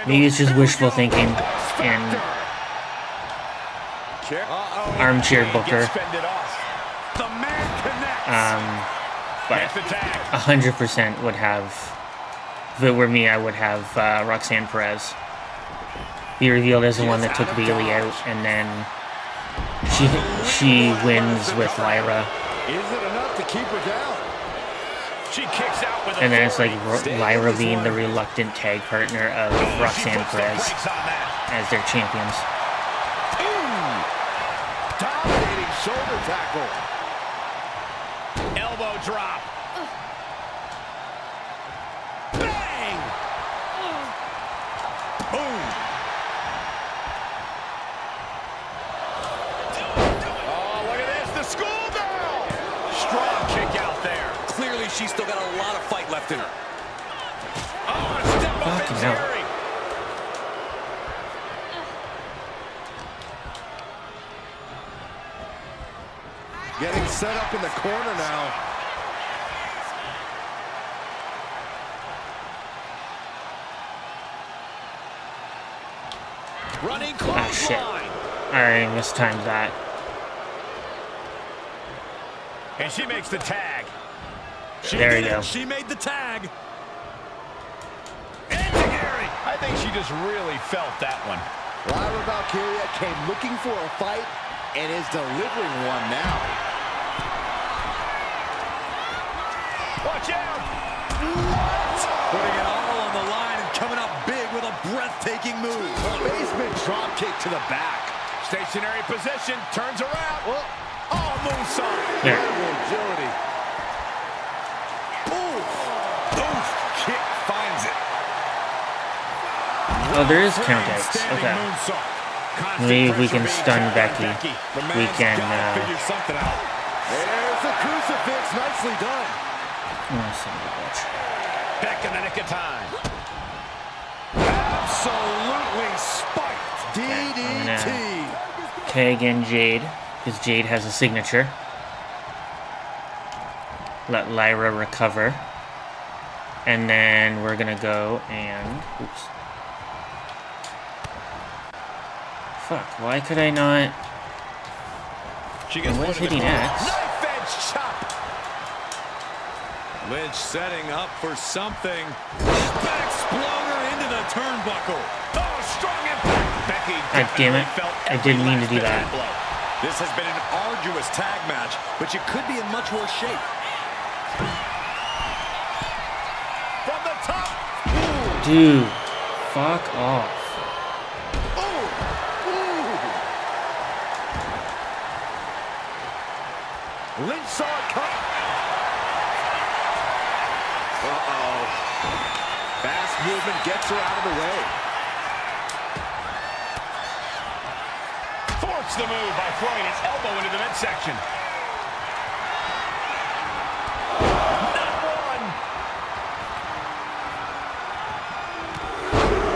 maybe it's just wishful thinking and armchair booker. But 100% would have. If it were me, I would have Roxanne Perez be revealed as the one that took Bayley out, and then she wins with Lyra. Is it enough to keep her down? She kicks out with and then it's like Lyra being the reluctant tag partner of Roxanne Perez as their champions. Dominating shoulder tackle. Elbow drop. She's still got a lot of fight left in her. Oh, a step up Fucking hell. Getting set up in the corner now. Running close. Ah, shit. I mistimed that. And she makes the tag. There you go. She made the tag. I think she just really felt that one. Lyra Valkyria came looking for a fight and is delivering one now. Watch out! Putting it all on the line and coming up big with a breathtaking move. Basement drop kick to the back. Stationary position, turns around. Oh, moonsault. There. Incredible agility. Kick finds it. Oh, there is count outs. Okay. Maybe if we can stun Becky, we can, There's the crucifix. Nicely done. oh, son of a bitch. Back in the nick of time. Absolutely spiked. DDT. Tag in Jade, because Jade has a signature. Let Lyra recover. And then we're gonna go and... Oops. Fuck, why could I not... She gets What is hitting X? Knife edge chop. Lynch setting up for something. Exploder into the turnbuckle. Oh, strong impact. Becky God damn it. felt I didn't mean to do every that. last bit of blow. This has been an arduous tag match, but you could be in much worse shape. From the top. Dude, fuck off. Lynch saw it come. Uh-oh. Fast movement gets her out of the way. Thwarts the move by throwing his elbow into the midsection. Not one.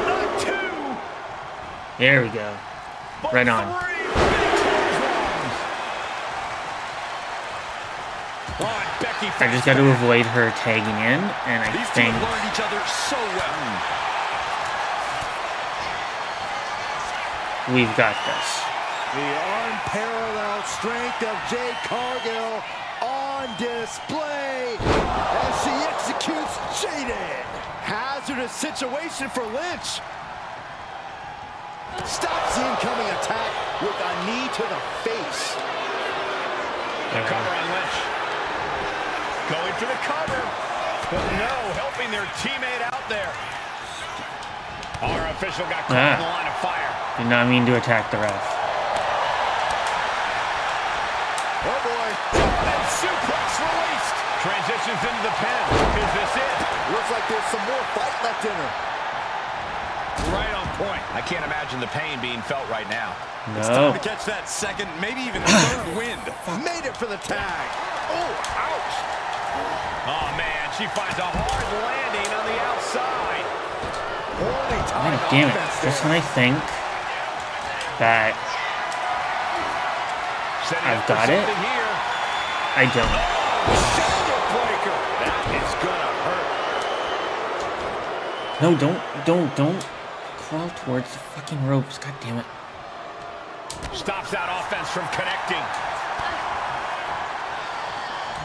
Not two. There we go. But Right on. three. I just got to avoid her tagging in, and I These two think... have learned each other so well. we've got this. The unparalleled strength of Jade Cargill on display as she executes Jaden. Hazardous situation for Lynch. Stops the incoming attack with a knee to the face. The cover on Lynch. Going for the cover. But no, helping their teammate out there. Our official got caught in the line of fire. Did not mean to attack the ref. Oh boy. Suplex released. Transitions into the pin. Is this it? Looks like there's some more fight left in her. Right on point. I can't imagine the pain being felt right now. No. It's time to catch that second, maybe even third wind. Made it for the tag. Oh, ouch. Oh, man, she finds a hard landing on the outside. Holy time. God damn it. Just when I think that I've got it, Here. I don't. Shoulder breaker. That is gonna hurt. No, don't crawl towards the fucking ropes. God damn it. Stops that offense from connecting.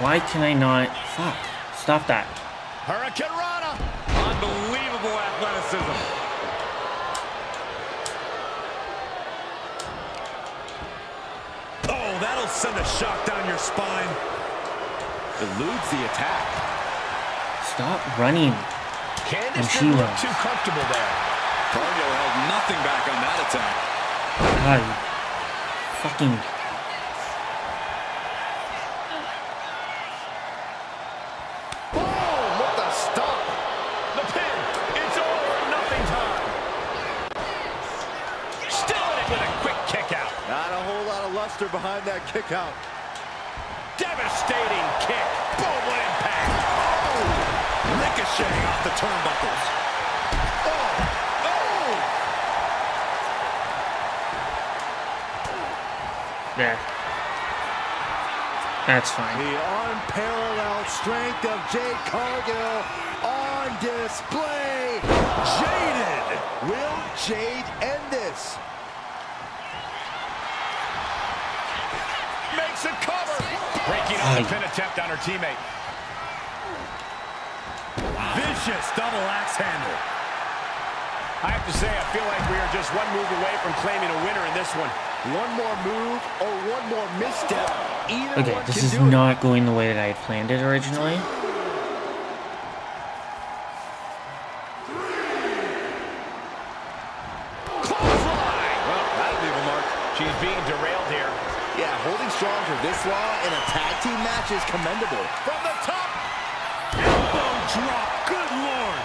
Why can I not? Fuck. Stop that. Hurricane Rana. Unbelievable athleticism. Oh, that'll send a shock down your spine. Eludes the attack. Stop running. Candice she didn't look runs. too comfortable there. Cargo held nothing back on that attack. God, you fucking. Boom, what the stop. The pin. It's over. Nothing time. Still in it with a quick kick out. Not a whole lot of luster behind that kick out. Devastating kick. Boom, what impact. Ricocheting off the turnbuckles. There. That's fine. The unparalleled strength of Jade Cargill on display. Jaded. Will Jade end this? Makes a cover. Breaking off the pin attempt on her teammate. Vicious double axe handle. I have to say, I feel like we are just one move away from claiming a winner in this one. One more move or one more misstep. Either Okay, one this can is do it. not going the way that I had planned it originally. Clothesline. Well, that'll leave a mark. She's being derailed here. Yeah, holding strong for this long in a tag team match is commendable. From the top. Elbow drop. Good Lord.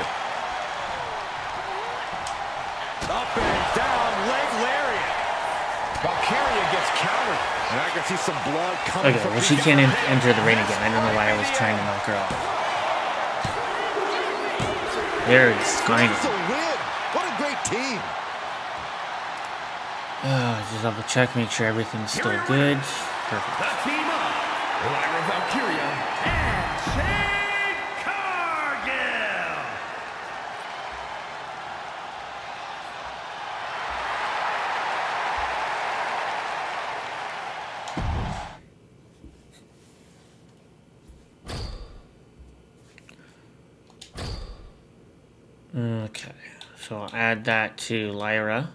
Up and down. Leg lariat. Valkyria gets countered. And I can see some blood coming Okay, from well, she can't enter the ring again. I don't know why I was trying to knock her off. There it is, finally. It's a win. What a great team. Just double check, make sure everything's still good. Perfect. The team up. Lyra Valkyria and Jade Cargill. Okay, so I'll add that to Lyra.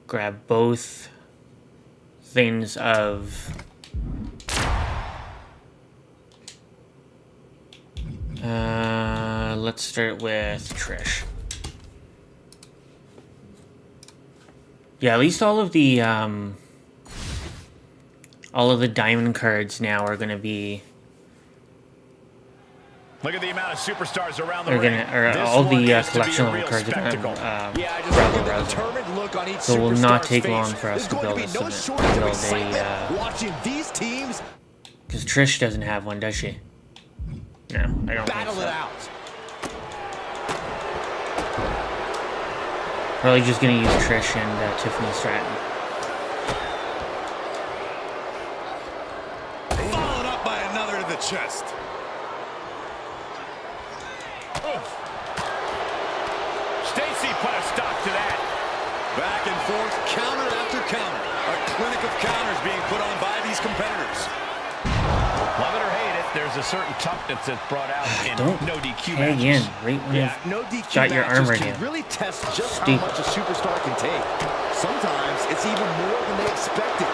Grab both things of let's start with Trish. Yeah, at least all of the diamond cards now are gonna be Look at the amount of superstars around the They're ring. gonna, or This all one the is to be collection a level real cards are gonna spectacle. have Yeah, I just Rebel look at the Rousey. determined look on each So it will not superstar's take face. long for us There's to going build be us no a shortage of build excitement watching these teams because Trish doesn't have one, does she? No, I don't battle think it so. out. Probably just gonna use Trish and Tiffany Stratton. Followed up by another to the chest. Stacy put a stop to that. Back and forth, counter after counter. A clinic of counters being put on by these competitors. Love it or hate it, there's a certain toughness that's brought out in Don't no DQ tag matches. in right when Yeah, you've no DQ got your matches armor can down. really test just Stupid. how much a superstar can take. Sometimes it's even more than they expected.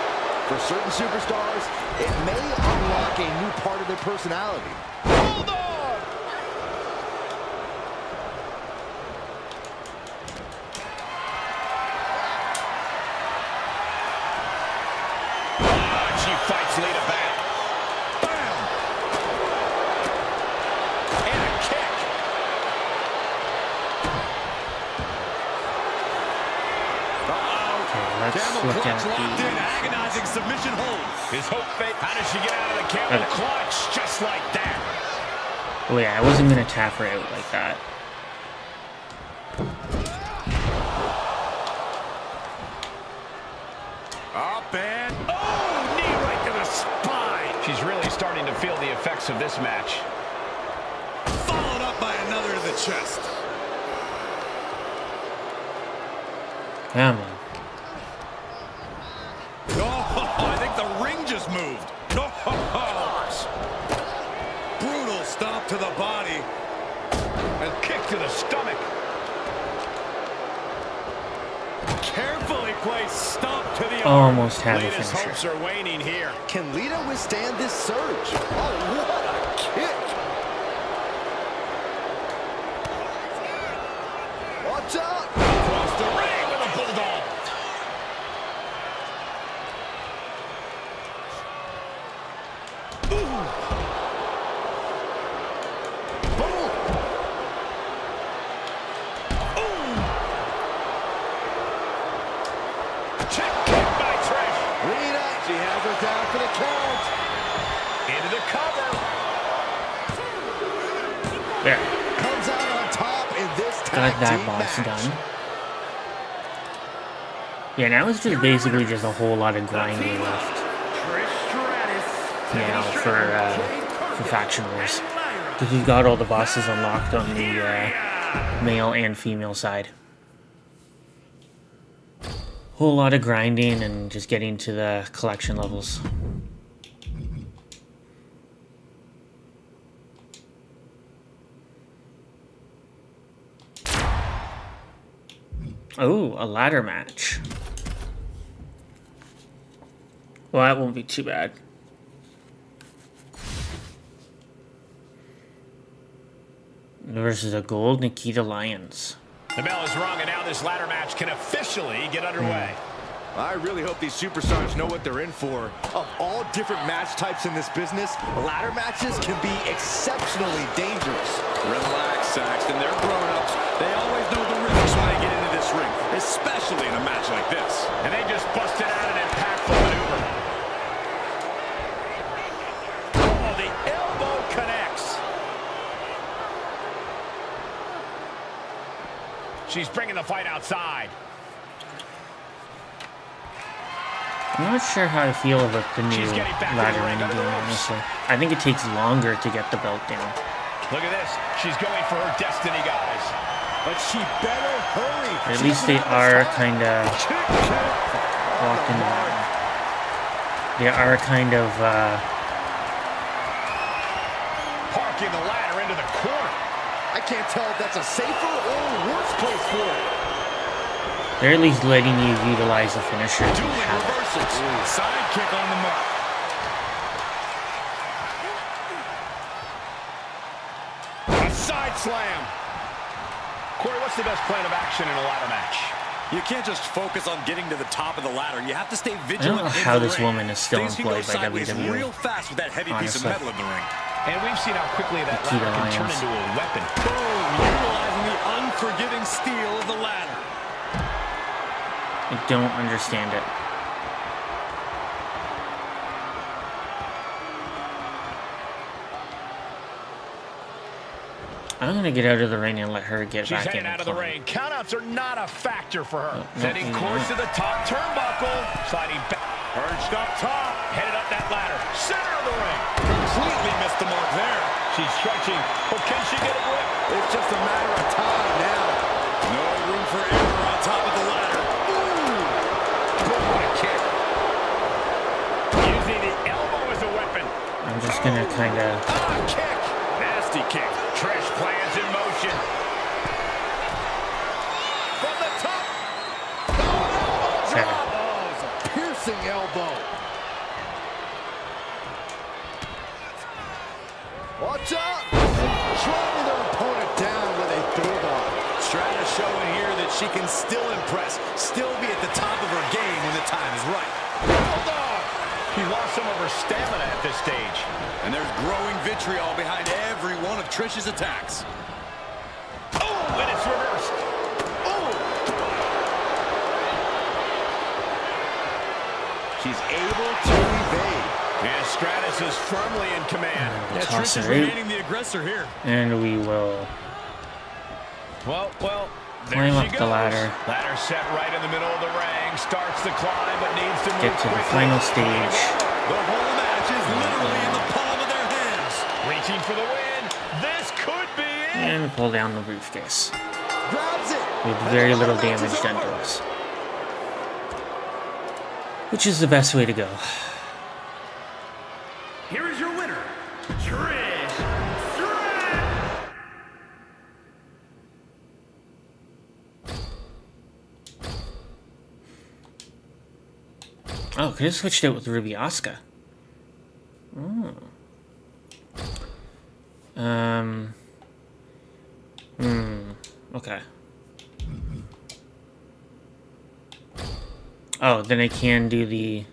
For certain superstars, it may unlock a new part of their personality. Hold on! She fights Lita back. Bam! And a kick. Okay, let's look at the... Agonizing submission hold. His hope fate. How does she get out of the camel clutch? Just like that. Oh yeah, I wasn't going to tap her out like that. Up and... Oh, knee right to the spine. She's really starting to feel the effects of this match. followed up by another to the chest. Come on. Oh, I think the ring just moved. No, brutal stomp to the body. A kick to the stomach. Carefully placed stomp to the arm. Almost had a Lita's finisher. hopes are waning here. Can Lita withstand this surge? Oh, what a kick! Watch out! Across the ring with a bulldog. Boom! Check kick by Trish. Lita, she has her down for the count. Into the cover. There. Comes out on top in this Got tag that team boss match. done. Yeah, now it's just basically just a whole lot of grinding left. Now for Faction Wars. Because we've got all the bosses unlocked on the male and female side. Whole lot of grinding and just getting to the collection levels. Oh, a ladder match. Well, that won't be too bad. Versus a gold Nikita Lyons. The bell is rung, and now this ladder match can officially get underway. I really hope these superstars know what they're in for. Of all different match types in this business, ladder matches can be exceptionally dangerous. Relax, Saxton. They're grown-ups. They always know the risks when they get into this ring, especially in a match like this. And they just busted out an impactful maneuver. Oh, the elbow connects. She's bringing the fight outside. I'm not sure how I feel about the new ladder ending game, honestly. I think it takes longer to get the belt down. Look at this. She's going for her destiny, guys. But she better hurry. Or at least they are kind of walking down. They are kind of Parking the ladder into the corner. I can't tell if that's a safer or worse place for it. they're at least letting you utilize the finisher if you Dueling have it. reversals. Side kick on the mark. A side slam. Corey, what's the best plan of action in a ladder match? You can't just focus on getting to the top of the ladder. You have to stay I vigilant. don't know in how the this ring. woman is still Things can go employed by sideways WWE. real fast with that heavy piece of Honestly. metal in the ring. And we've seen how quickly that Nikita ladder can turn Lyons. into a weapon. Boom! Utilizing the unforgiving steel of the ladder. I don't understand it. I'm gonna get out of the ring and let her get She's back heading in. out and of the climb. ring. Countouts are not a factor for her. No, Sending no, course no. to the top turnbuckle. Sliding back. Perched up top. Headed up that ladder. Center of the ring. Completely missed the mark there. She's stretching. But can she get a grip? It's just a matter of time now. No room for error on top of the ladder. Boom, what a kick. Using the elbow as a weapon. I'm just gonna kind of. Ah, kick. Nasty kick. Trish plans in motion. From the top. Seven. Oh, it's a piercing elbow. driving their opponent down with a bulldog. Stratus showing here that she can still impress, still be at the top of her game when the time is right. Bulldog! She lost some of her stamina at this stage. And there's growing vitriol behind every one of Trish's attacks. Oh, and it's reversed. Oh! She's able to evade. And Stratus is firmly in command. We'll toss Trish is her out. remaining the aggressor here. And we will Well, there climb she up goes. the ladder. Ladder set right in the middle of the ring. Starts the climb, but needs to move Get to the quickly. final stage. The whole match is literally in the palm of their hands. Reaching for the win. This could be it. And pull down the briefcase. Grabs it. With very little damage done to us. Which is the best way to go. Here is your winner, Trish Stratus. Oh, could have switched it with Ruby Asuka. Oh. Okay. Oh, then I can do the...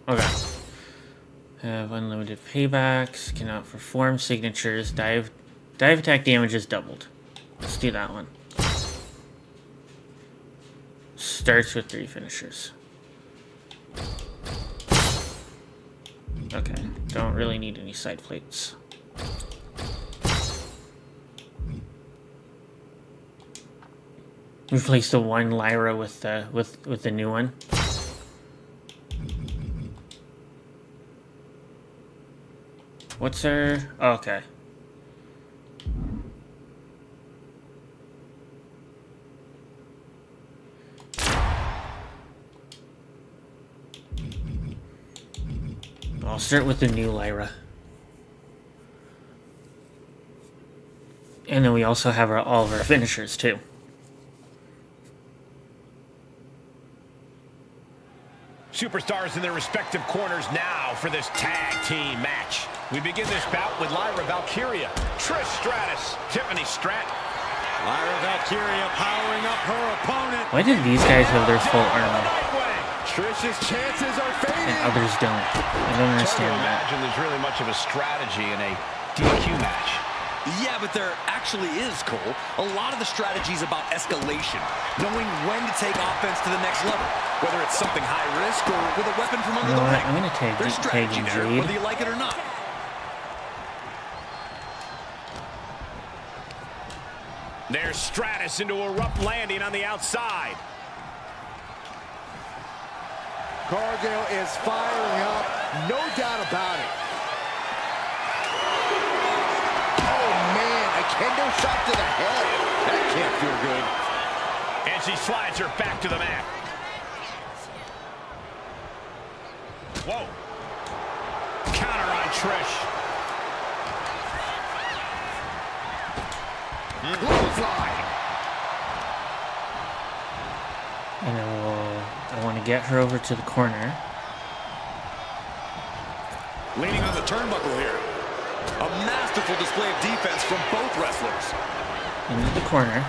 Okay. Have unlimited paybacks. Cannot perform signatures. Dive attack damage is doubled. Let's do that one. Starts with 3 finishers. Okay. Don't really need any side plates. Replace the one Lyra with the new one. What's her? Oh, okay. I'll start with the new Lyra. And then we also have all of our finishers too. Superstars in their respective corners now for this tag team match. We begin this bout with Lyra Valkyria, Trish Stratus, Tiffany Stratton. Lyra Valkyria powering up her opponent. Why did these guys have their full armor Trish's chances are and fading. others don't? I don't Hard to understand that. imagine there's really much of a strategy in a DQ match. Yeah, but there actually is, Cole. A lot of the strategy is about escalation, knowing when to take offense to the next level, whether it's something high risk or with a weapon from under You know the what? ring. I'm gonna tag There's strategy there, Jade. whether you like it or not. There's Stratus into a rough landing on the outside. Cargill is firing up, no doubt about it. Oh man, a kendo shot to the head. That can't feel good. And she slides her back to the mat. Whoa. Counter on Trish. Clothesline. And then I want to get her over to the corner. Leaning on the turnbuckle here. A masterful display of defense from both wrestlers. Into the corner.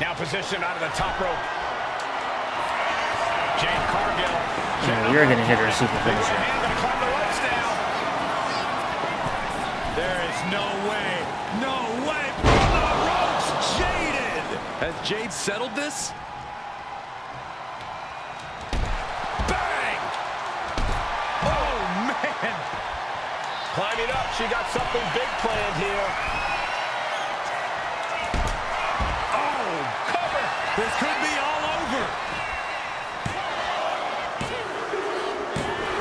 Now positioned out of the top rope. Jade Cargill. Yeah, we are going to hit her super finisher. Gonna climb the ropes now. There is no way. No way. From the ropes, Jaded. Has Jade settled this? Bang! Oh, man. Climbing up. She got something big planned here. Oh, cover. This could be all over.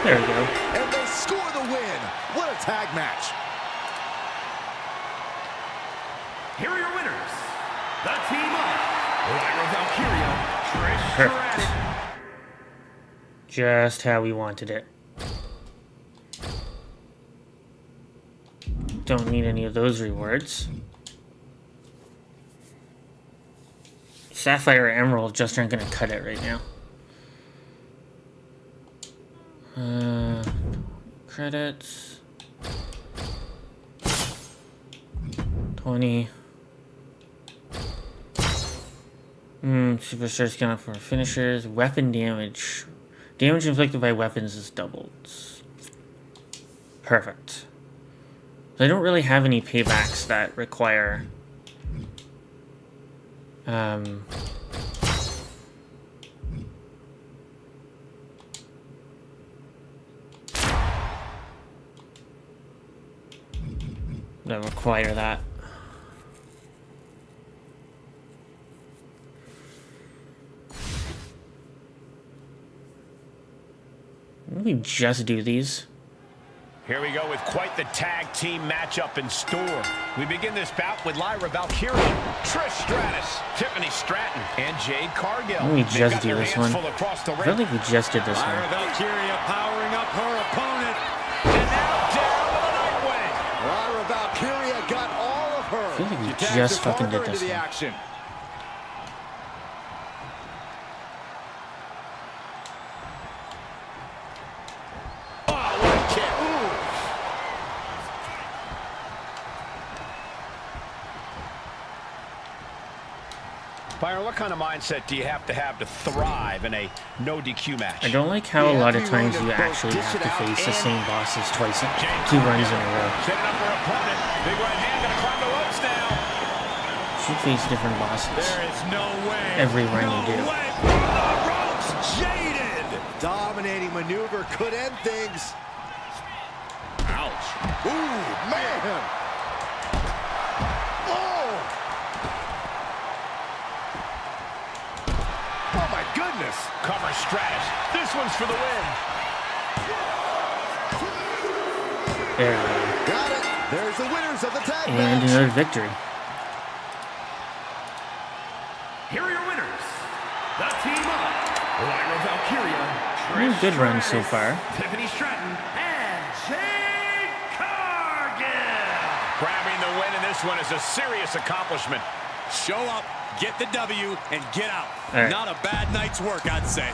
There we go. And they score the win. What a tag match. Here are your winners, the team of Lyra Valkyria, Trish Perfect. Stratus. Just how we wanted it. Don't need any of those rewards. Sapphire or Emerald just aren't going to cut it right now. credits. 20. Superstars count for finishers. Weapon damage. Damage inflicted by weapons is doubled. Perfect. So I don't really have any paybacks that require that. Let me just do these. Here we go with quite the tag team matchup in store. We begin this bout with Lyra Valkyria, Trish Stratus, Tiffany Stratton, and Jade Cargill. Let me just do this one. I feel like we just did this one. Lyra Valkyria powering up her opponent. And now down with a night wing. Lyra Valkyria got all of her. I feel like we just fucking did this one. Action. Byron, what kind of mindset do you have to thrive in a no DQ match? I don't like how a lot of times you actually have to face the same bosses twice, 2 runs in a row. Setting up her opponent. Big right hand gonna climb the ropes now. You should face different bosses. There is no way. Every run you do. The ropes, jaded. Dominating maneuver could end things. Ouch. Ooh, man. Oh, my goodness. Cover Stratus. This one's for the win. There we go. Got it. There's the winners of the tag And match. another victory. Here are your winners. The team up. Lyra Valkyria, Trish Good run Stratus, so far. Tiffany Stratton, and Jade Cargill. Grabbing the win in this one is a serious accomplishment. Show up, get the W, and get out. All right. Not a bad night's work, I'd say.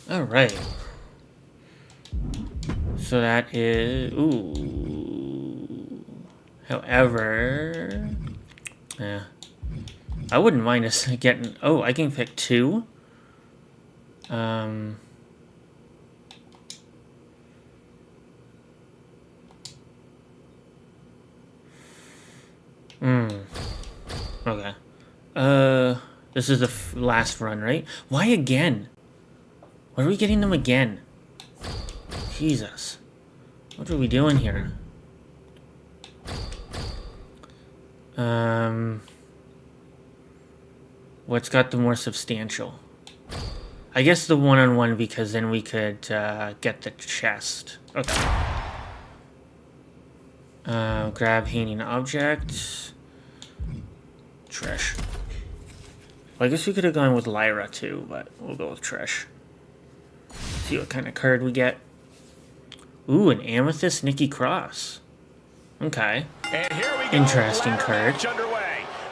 All right. So that is However, yeah, I wouldn't mind us getting. Oh, I can pick 2. Okay. This is the last run, right? Why again? Why are we getting them again? Jesus. What are we doing here? What's got the more substantial? I guess the one-on-one, because then we could get the chest. Okay. Grab hanging object. Trish. Well, I guess we could have gone with Lyra too, but we'll go with Trish. See what kind of card we get. Ooh, an Amethyst Nikki Cross. Okay. And here we go. Interesting card.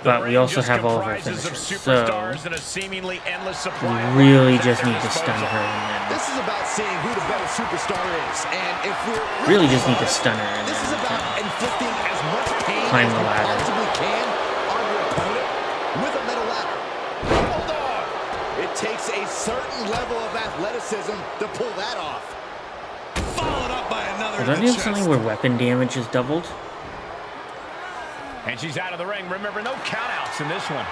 But we also have all of our finishers, so we really just need to stun her and then... This is about seeing who the better superstar is, and if we're really just need to stun her and this is then about inflicting as much pain climb as the we ladder. possibly can on your opponent with a metal ladder. Bulldog! It takes a certain level of athleticism to pull that off. Followed up by another. Don't you have something where weapon damage is doubled? And she's out of the ring. Remember, no countouts in this one.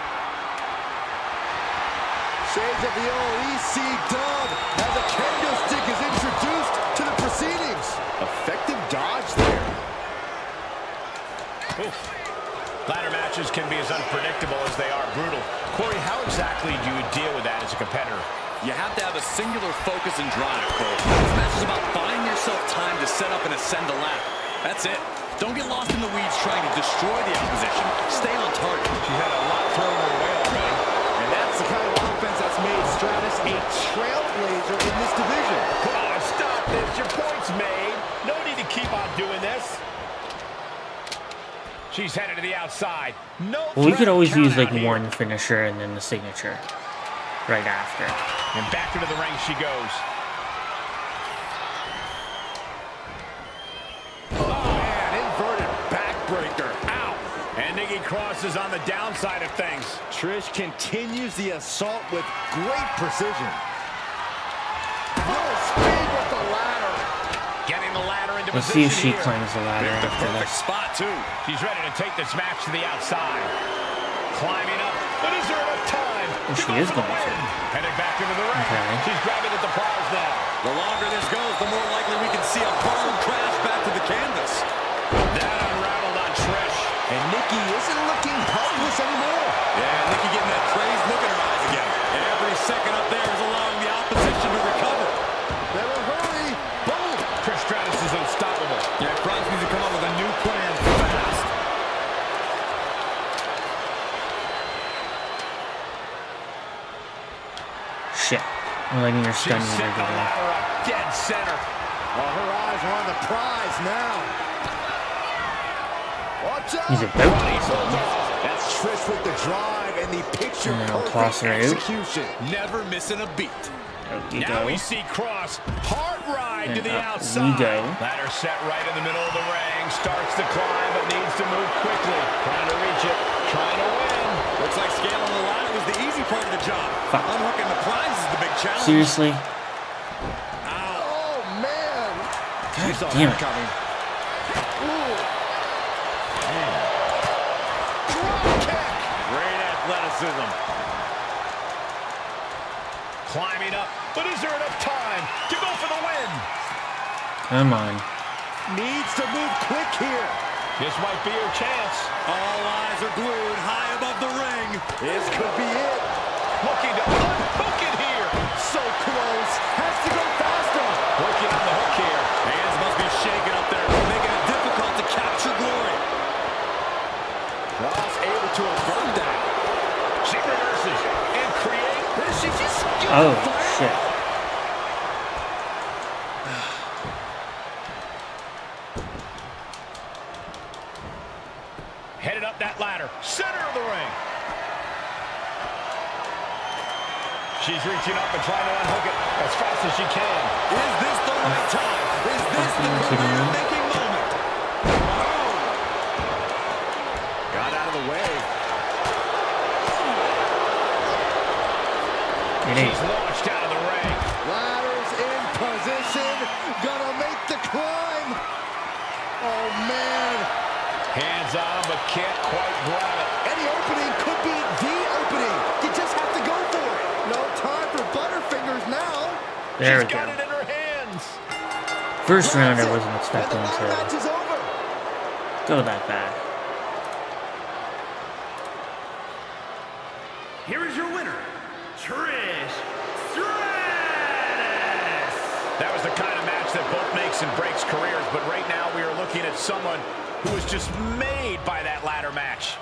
Shades of the old EC dub as a kendo stick is introduced to the proceedings. Effective dodge there. Oof. Ladder match matches can be as unpredictable as they are brutal. Corey, how exactly do you deal with that as a competitor? You have to have a singular focus and drive, Cole. This match is about buying yourself time to set up and ascend the ladder. That's it. Don't get lost in the weeds trying to destroy the opposition. Stay on target. She had a lot thrown her way already. And that's the kind of offense that's made Stratus a trailblazer in this division. Come on, stop this. Your point's made. No need to keep on doing this. She's headed to the outside. No. Well, we could always use like here. one finisher and then the signature right after. And back into the ring she goes. Oh, man, inverted backbreaker. Ow. And Nikki Cross is on the downside of things. Trish continues the assault with great precision. Full speed with the ladder. Getting the ladder into Let's see if position she here. climbs the ladder The after perfect this. spot, too. She's ready to take this match to the outside. Climbing up. But is there enough time? Oh, she go is for the going to. win? Headed back into the ring. Okay. She's grabbing at the prize now. The longer this goes, the more likely we can see a hard crash back to the canvas. That unraveled on Trish. And Nikki isn't looking helpless anymore. Yeah, Nikki getting that crazed look in her eyes again. Every second up there is allowing the opposition to recover. Better hurry. Boom. Trish Stratus is unstoppable. Yeah, Cross needs to come up with a new plan fast. Shit. I'm letting her She's stun me set the regularly. ladder up dead center. Well, her eyes are on the prize now. Watch out. He's about to ace him. That's Trish with the drive and the picture And I'll toss her out. execution. Never missing a beat. Out we Now go. we see Cross. Hard ride to And the up we outside. go. Ladder set right in the middle of the ring. Starts to climb, but needs to move quickly. Trying to reach it. Trying to win. Looks like scaling the ladder was the easy part of the job. Fuck. Unhooking the prize is the big challenge. Seriously? Oh, man. God damn it. Coming. Drop kick. Great athleticism. Climbing up, but is there enough time to go for the win? Come on. Needs to move quick here. This might be her chance. All eyes are glued high above the ring. This could be it. Looking to unhook it here. So close. Has to go faster. Working on the hook here. Hands must be shaking up there, making it difficult to capture glory. Ross able to avert that. She reverses and creates. She just Oh, shit. Headed up that ladder. Center of the ring. She's reaching up and trying to unhook it as fast as she can. Is this the right time? Is this the Fucking kidding me? career-making moment? got out of the way. It She's ain't. launched out of the ring. Ladders in position. Gonna make the climb. Oh, man. Hands on, but can't quite grab it. Any opening could be the opening. You just have to go for it. No time for butterfingers now. There we She's got go. it in her hands. First round, I That's it. wasn't expecting And the ladder match to is over. go that bad. Here is your winner, Trish Stratus. That was the kind of match that both makes and breaks careers, but right now we are looking at someone who was just made by that ladder match.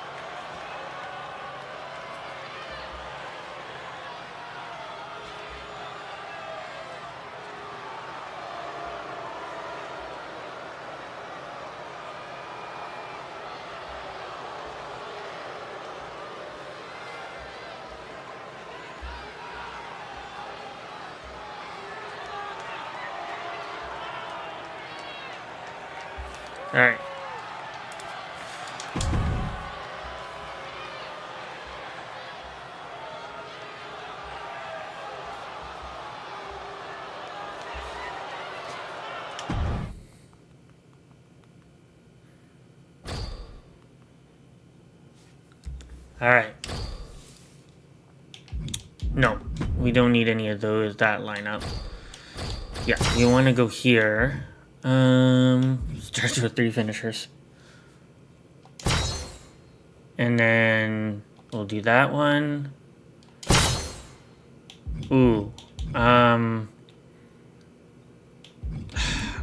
All right. All right. No, we don't need any of those, that lineup. Yeah, you want to go here. Start with 3 finishers. And then we'll do that one. Ooh. I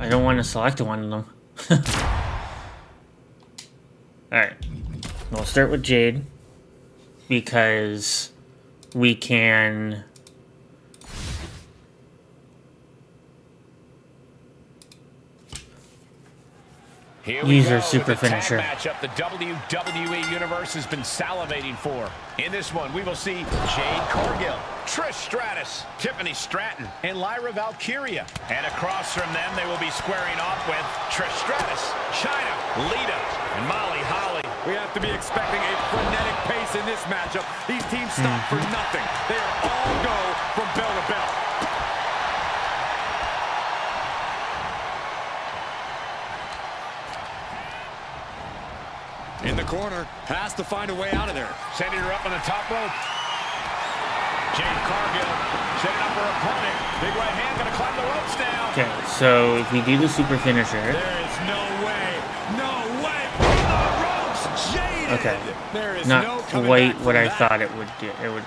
don't want to select one of them. Alright. We'll start with Jade. Because we can... use our super finisher. Matchup the WWE Universe has been salivating for. In this one, we will see Jade Cargill, Trish Stratus, Tiffany Stratton, and Lyra Valkyria. And across from them, they will be squaring off with Trish Stratus, Chyna, Lita, and Molly Holly. We have to be expecting a frenetic pace in this matchup. These teams stop for nothing. They all go from bell to bell. In the corner, has to find a way out of there. Sending her up on the top rope. Jade Cargill setting up her opponent. Big right hand, gonna climb the ropes now. Okay, so if we do the super finisher... There is no way. No way. The ropes, Jade. Okay, There is not no coming quite back what from I that. thought it would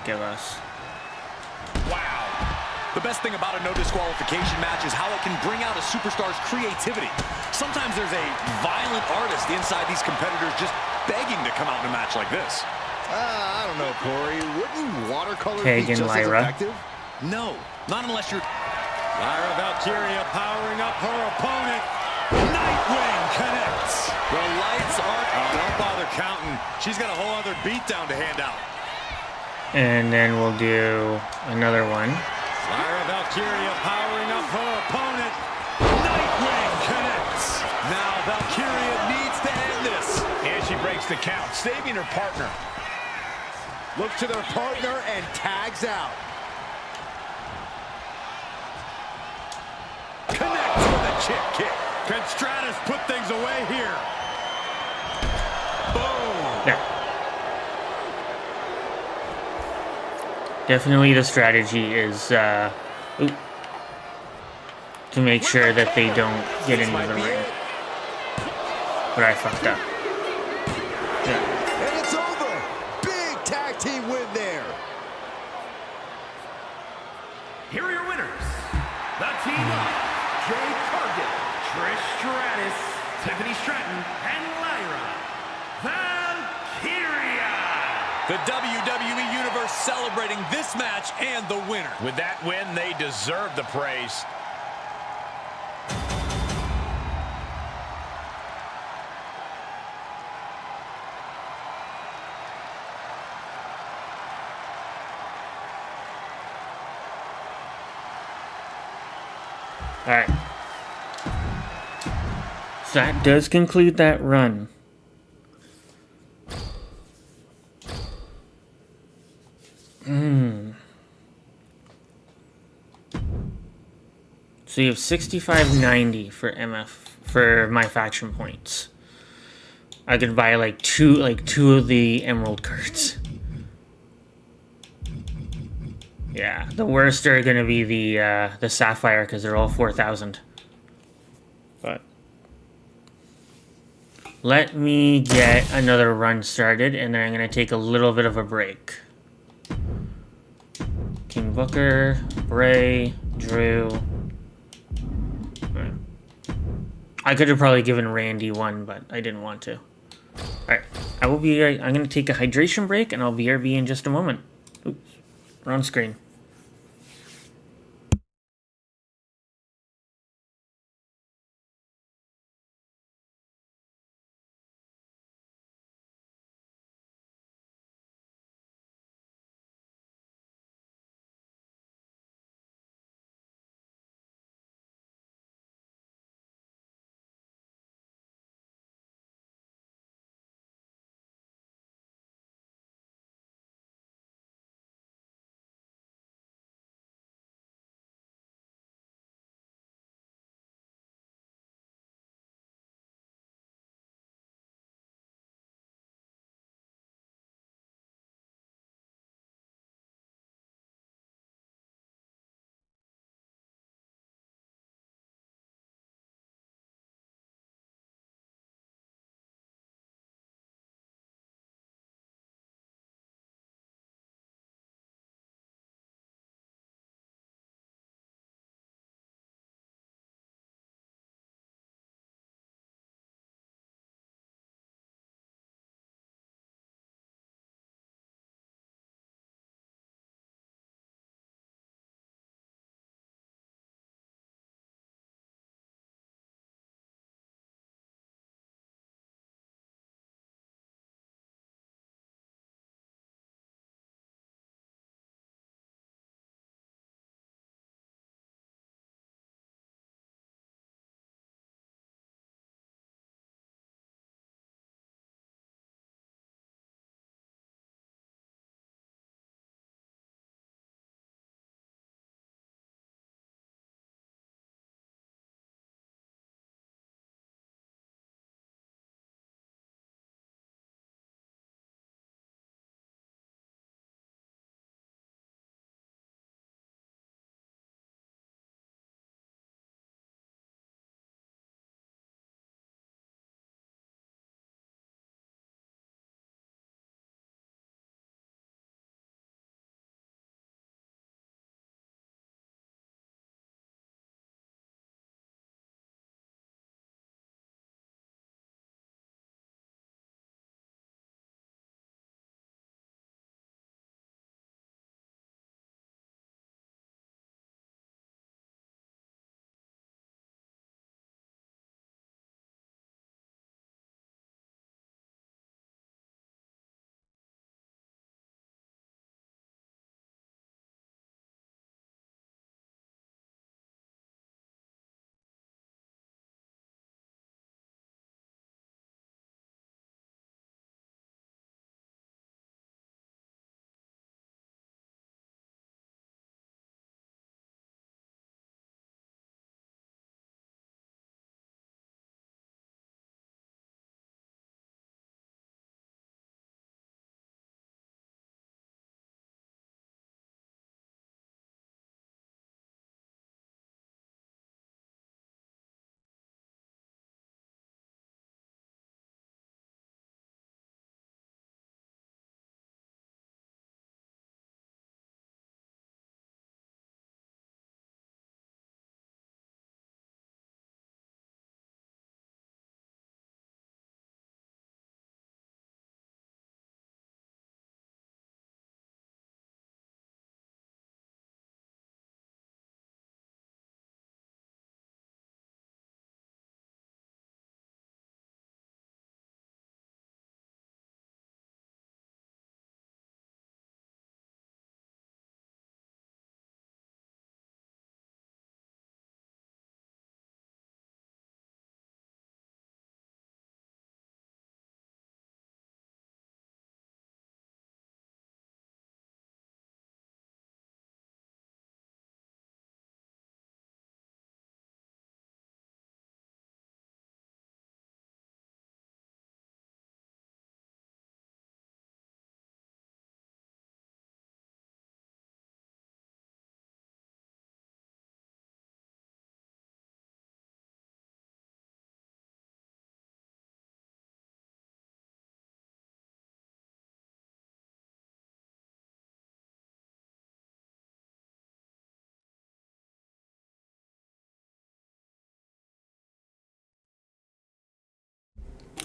give us. Wow. The best thing about a no disqualification match is how it can bring out a superstar's creativity. Sometimes there's a violent artist inside these competitors just begging to come out in a match like this. I don't know, Corey. Wouldn't watercolor be Pagan just Lyra. as effective? No, not unless you're... Lyra Valkyria powering up her opponent. Nightwing connects. The lights are... don't bother counting. She's got a whole other beatdown to hand out. And then we'll do another one. Lyra Valkyria powering up her opponent. Nightwing connects. Now Valkyria needs to end this. And she breaks the count, saving her partner. Looks to their partner and tags out. Connects with a chip kick. Can Stratus put things away here? Boom. Yeah. Definitely the strategy is to make sure that they don't get into the ring. But I fucked up. Yeah. And it's over. Big tag team win there. Here are your winners. The team of Jade Cargill, Trish Stratus, Tiffany Stratton, and Lyra Valkyria. The WWE Universe celebrating this match and the winner. With that win, they deserve the praise. Alright. So that does conclude that run. So you have 6590 for MF for my faction points. I could buy like two of the emerald cards. Yeah, the worst are gonna be the sapphire because they're all 4,000. But let me get another run started, and then I'm gonna take a little bit of a break. King Booker, Bray, Drew. Right. I could have probably given Randy one, but I didn't want to. Alright, I'm gonna take a hydration break, and I'll BRB in just a moment. Oops, wrong screen.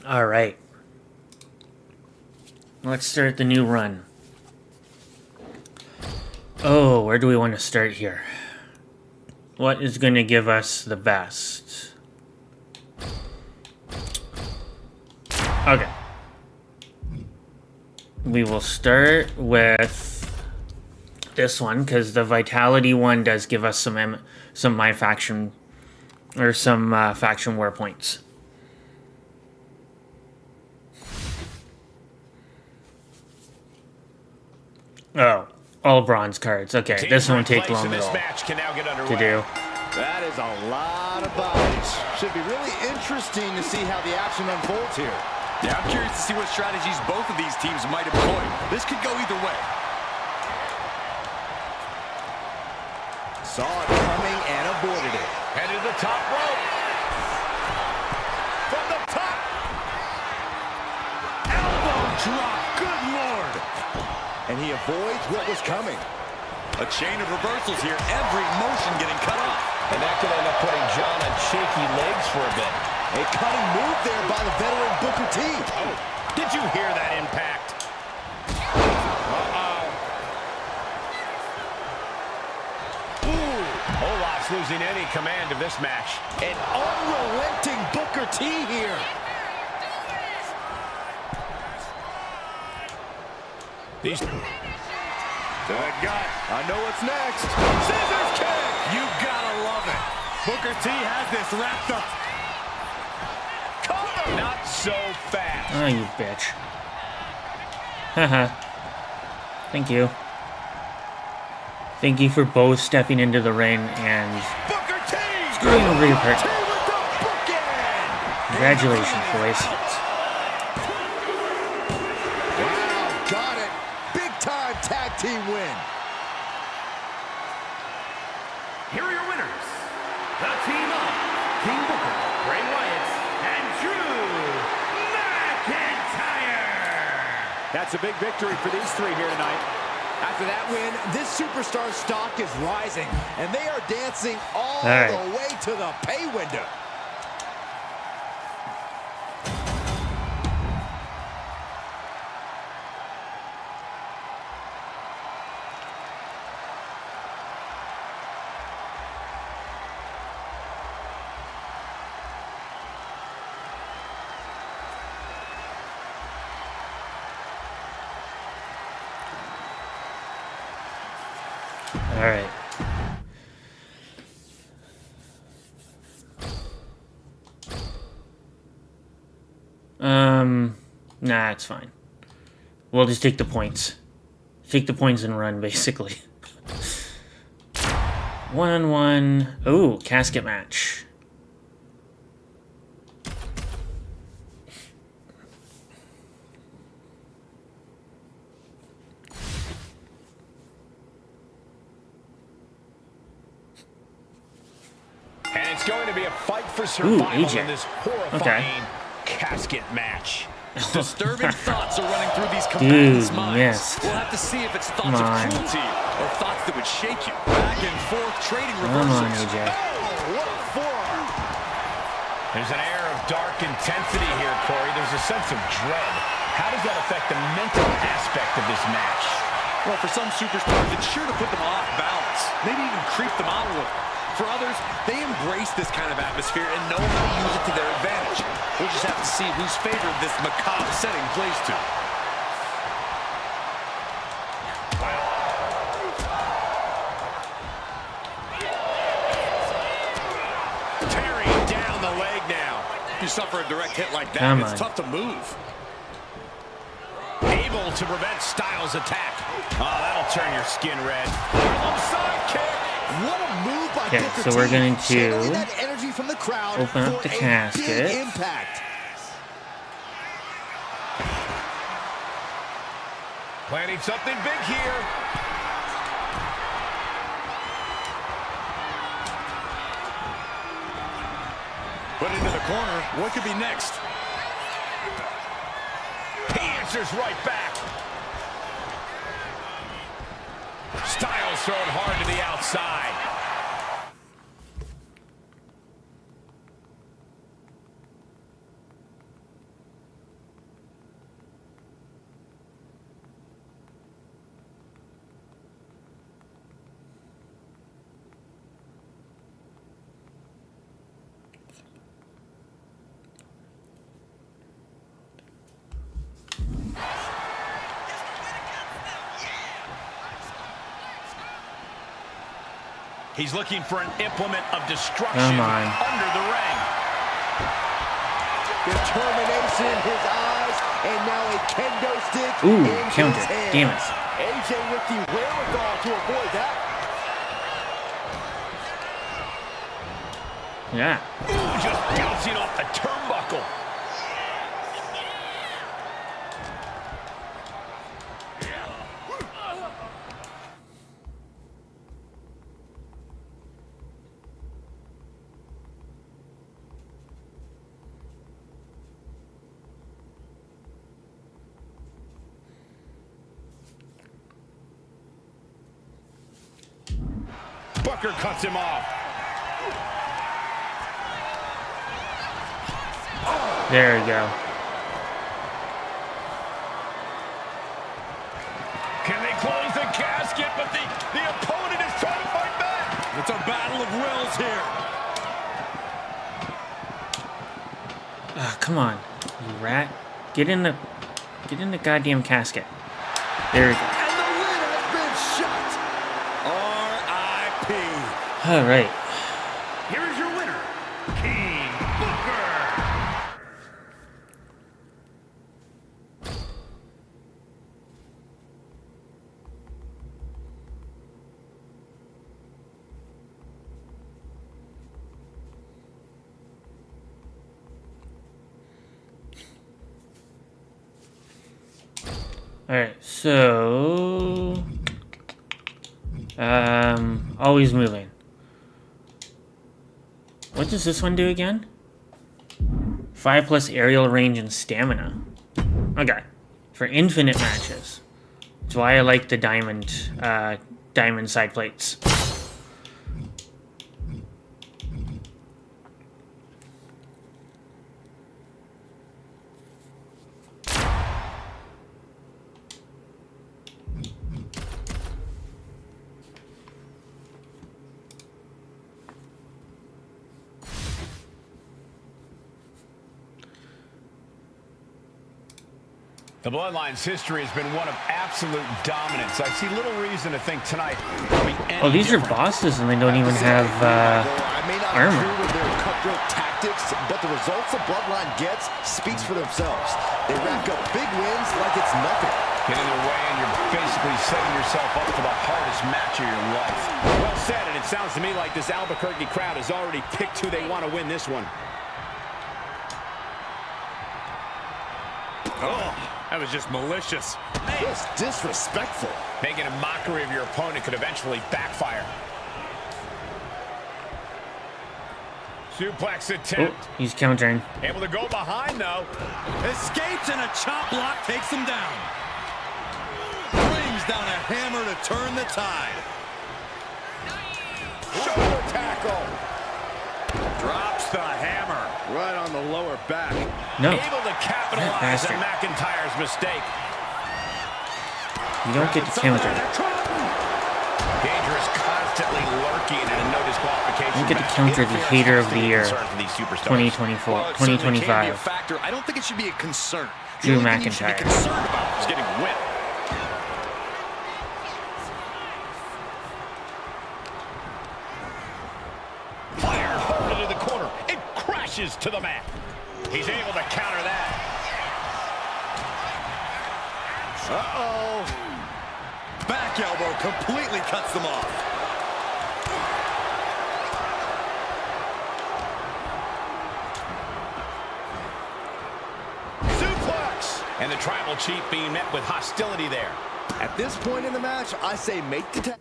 All right. Let's start the new run. Oh, where do we want to start here? What is going to give us the best? Okay. We will start with this one because the Vitality one does give us some My Faction or some Faction War points. Oh, all bronze cards. Okay, this won't take long at all to do. That is a lot of bodies. Should be really interesting to see how the action unfolds here. Yeah, I'm curious to see what strategies both of these teams might employ. This could go either way. Saw it coming and avoided it. Headed to the top rope. From the top. Elbow drop. Good Lord. And he avoids what was coming. A chain of reversals here. Every motion getting cut off. And that could end up putting John on shaky legs for a bit. A cutting move there by the veteran Booker T. Oh, did you hear that impact? Ooh, Olaf's losing any command of this match. An unrelenting Booker T here. These... Good gut. I know what's next. Scissors kick! You gotta love it. Booker T has this wrapped up. Cover! Not so fast. Oh, you bitch. Haha. Thank you. Thank you for both stepping into the ring and Booker T! screwing over your T partner. with the bookend. Congratulations, boys. Wow, got it. Big time tag team win. Here are your winners. The team of King Booker, Bray Wyatt, and Drew McIntyre. That's a big victory for these three here tonight. After that win, this superstar stock is rising, and they are dancing all right. the way to the pay window. All right. Nah, it's fine. We'll just take the points. Take the points and run, basically. 1-on-1. Oh, casket match. And it's going to be a fight for survival AJ. in this horrifying casket match. Disturbing thoughts are running through these combatants' Dude, minds. yes. We'll have to see if it's Come thoughts of on. cruelty or thoughts that would shake you. Back and forth, trading Come on, reversals. AJ. Oh, what a forearm. There's an air of dark intensity here, Corey. There's a sense of dread. How does that affect the mental aspect of this match? Well, for some superstars, it's sure to put them off balance. Maybe even creep them out a little. For others, they embrace this kind of atmosphere and know how to use it to their advantage. We'll just have to see whose favor this macabre setting plays to. Tearing down the leg now. You suffer a direct hit like that, Come it's on. tough to move. Able to prevent Styles' attack. Oh, that'll turn your skin red. Harlem side kick. What a move by Okay, Booker so we're T. going to Channeling that energy from the crowd open up for the a casket. big impact. Planning something big here. Put into the corner. What could be next? He answers right back. Styles throwing hard to the outside. He's looking for an implement of destruction Come on. under the ring. Determination in his eyes, and now a kendo stick Ooh, in counter. his hands. Damn it. AJ with the wherewithal to avoid that. Yeah. Ooh, just bouncing off the turnbuckle. Booker cuts him off. There we go. Can they close the casket? But the opponent is trying to fight back. It's a battle of wills here. Ah, come on, you rat. Get in the goddamn casket. There we go. And the lid has been shut. R.I.P. All right. Here is your winner, King Booker. All right. So, always moving. What does this one do again? 5+ aerial range and stamina. Okay. For infinite matches. That's why I like the diamond side plates. The Bloodline's history has been one of absolute dominance. I see little reason to think tonight will be any Oh, these are different. bosses and they don't even have I may not armor. agree with their cutthroat tactics, but the results the Bloodline gets speaks for themselves. They rack up big wins like it's nothing. Get in their way and you're basically setting yourself up for the hardest match of your life. Well said, and it sounds to me like this Albuquerque crowd has already picked who they want to win this one. Oh, that was just malicious. Just disrespectful. Making a mockery of your opponent could eventually backfire. Suplex Oh, attempt. he's countering. Able to go behind, though. Escapes and a chop block takes him down. Brings down a hammer to turn the tide. Shoulder tackle. Drops the hammer. Right on the lower back. No, Able to capitalize bastard. on McIntyre's mistake. you don't get to counter. Dangerous, constantly lurking, and no disqualification. You get to match. counter the Interference hater has of to the be a year, concern for these superstars. 2024, Well, it certainly can be a 2025. factor. I don't think it should be a concern. The Drew only thing you should be McIntyre. concerned about is getting a win. Fired hard into the corner. It crashes to the mat. He's able to counter that. Uh-oh. Back elbow completely cuts them off. Suplex. And the Tribal Chief being met with hostility there. At this point in the match, I say make the tag.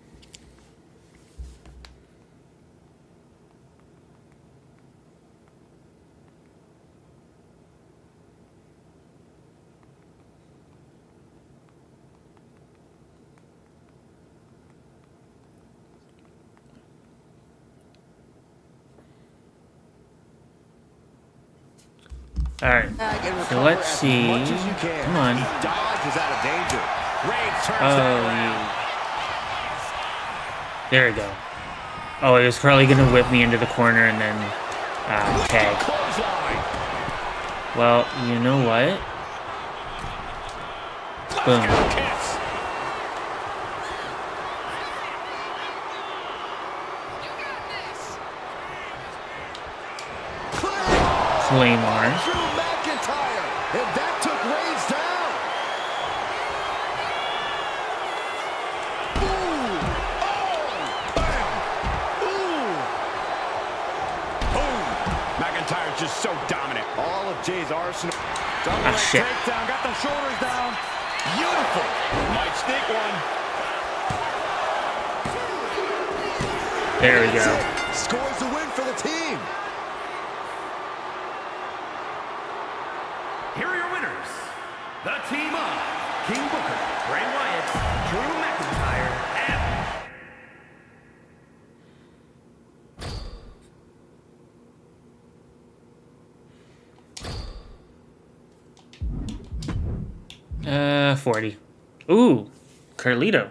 All right. So let's see. Come on. Dodge is out of danger. Reigns turns Oh, that around. there we go. Oh, he was probably gonna whip me into the corner and then tag. Clothesline. Well, you know what? Boom. Kiss. Claymore. Drew McIntyre, and that took Reigns down. Ooh, oh, bam, ooh. Boom. McIntyre's just so dominant. All of Jay's arsenal. Ah, shit. Takedown, got the shoulders down. Beautiful. Might sneak one. There we go. Scores the win for the team. Here are your winners. The team of King Booker, Bray Wyatt, Drew McIntyre, and 40. Ooh, Carlito.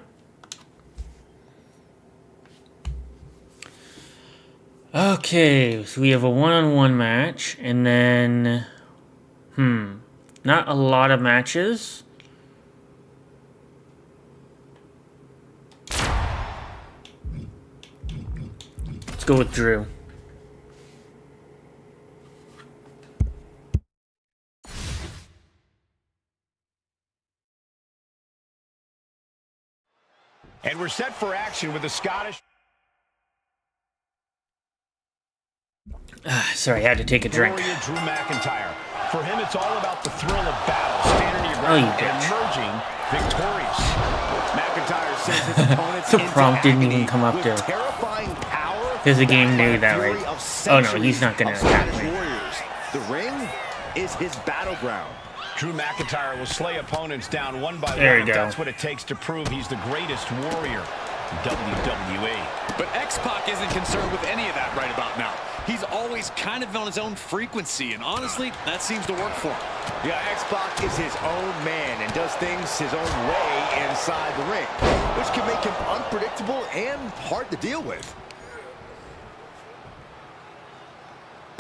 Okay, so we have a one-on-one match, and then, not a lot of matches. Let's go with Drew. And we're set for action with the Scottish. Sorry, I had to take a drink. Warrior Drew McIntyre. For him, it's all about the thrill of battle, standing your Oh, you ground, and bitch. emerging victorious. McIntyre sends his opponents The into prompt didn't agony even come up with there. terrifying power. Because the game backed by knew that, fury right? of Oh, no, he's not gonna centuries attack of me. Scottish warriors. The ring is his battleground. Drew McIntyre will slay opponents down one by There one. you go. That's what it takes to prove he's the greatest warrior in WWE. But X-Pac isn't concerned with any of that right about now. He's always kind of on his own frequency, and honestly, that seems to work for him. Yeah, X-Pac is his own man and does things his own way inside the ring, which can make him unpredictable and hard to deal with.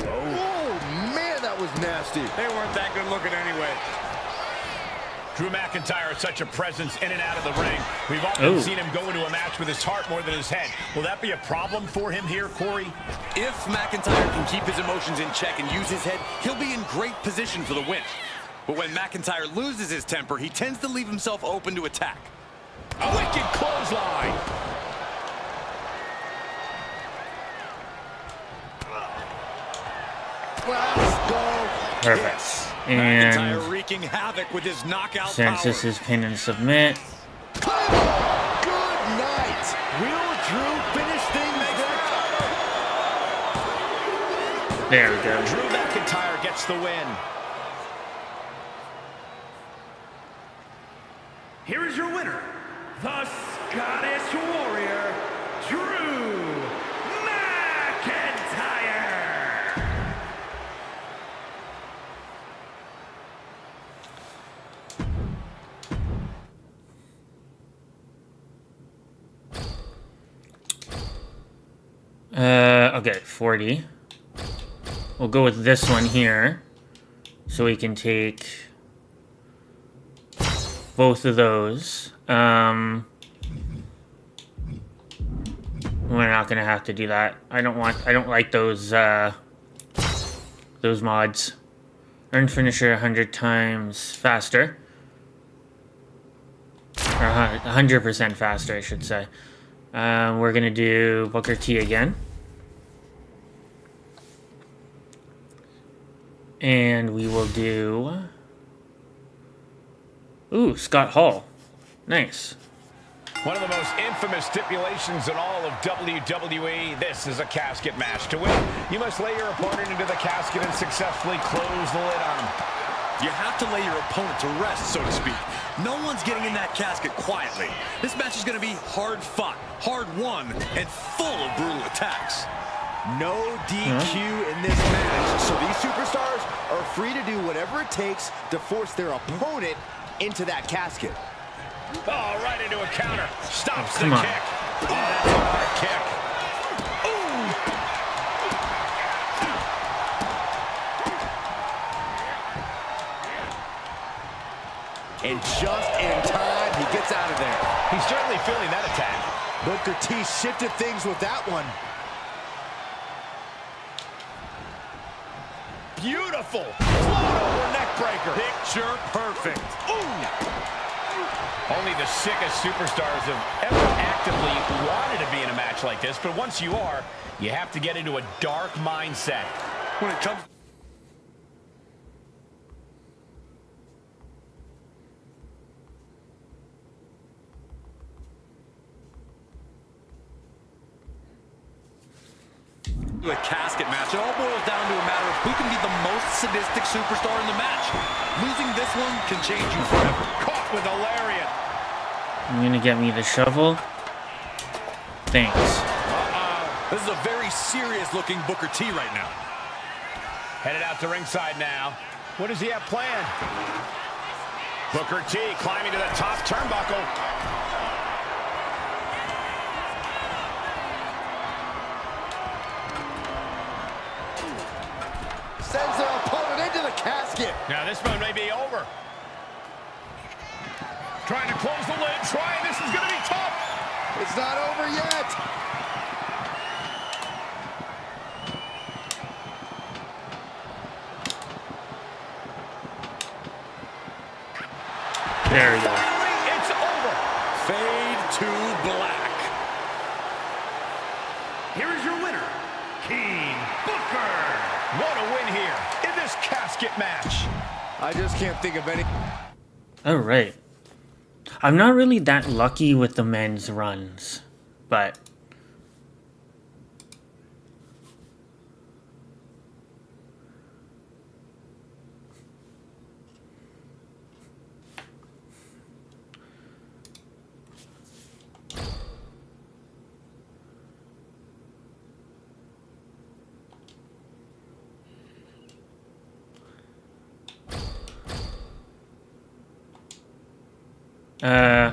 Oh, man, that was nasty. They weren't that good looking anyway. Drew McIntyre is such a presence in and out of the ring. We've often Ooh. seen him go into a match with his heart more than his head. Will that be a problem for him here, Corey? If McIntyre can keep his emotions in check and use his head, he'll be in great position for the win. But when McIntyre loses his temper, he tends to leave himself open to attack. A wicked clothesline. Let's go. Perfect. McIntyre And wreaking havoc with his knockout since power. this is pin and submit, Claymore. Good night. Will Drew finish things there? there we go. Drew McIntyre gets the win. here is your winner, the Scottish Warrior, Drew McIntyre. Okay, 40. We'll go with this one here, so we can take both of those. We're not gonna have to do that. I don't like those mods. Earn finisher 100 times faster. Or 100% faster, I should say. We're gonna do Booker T again. And we will do... Ooh, Scott Hall. Nice. One of the most infamous stipulations in all of WWE. This is a casket match. To win, you must lay your opponent into the casket and successfully close the lid on him. You have to lay your opponent to rest, so to speak. No one's getting in that casket quietly. This match is going to be hard fought, hard won, and full of brutal attacks. No DQ in this match, so these superstars are free to do whatever it takes to force their opponent into that casket. Oh, right into a counter. Stops come the on. kick. Oh, that's a hard kick. And just in time, he gets out of there. He's certainly feeling that attack. Booker T shifted things with that one. Beautiful. Float over neck breaker. Picture perfect. Only the sickest superstars have ever actively wanted to be in a match like this, but once you are, you have to get into a dark mindset. When it comes to a casket match, it all boils down to a matter of who can be the most sadistic superstar in the match. Losing this one can change you forever. Caught with a lariat. You gonna get me the shovel? Thanks. This is a very serious-looking Booker T right now. Headed out to ringside now. What does he have planned? Booker T climbing to the top turnbuckle. Sends their opponent into the casket. Now this one may be over. Trying to close the lid. This is going to be tough. It's not over yet. There we go. It's over. Fade to black. Here is your winner, King Booker. What a win here in this casket match. I just can't think of any. Alright. I'm not really that lucky with the men's runs, but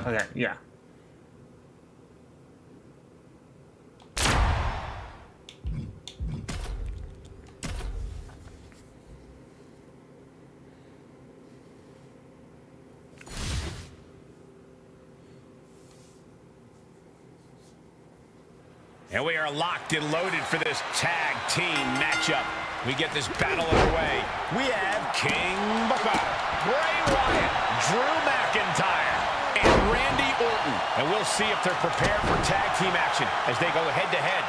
okay, yeah. And we are locked and loaded for this tag team matchup. We get this battle underway. We have King Booker, Bray Wyatt, Drew McIntyre, and Randy Orton. And we'll see if they're prepared for tag team action as they go head-to-head.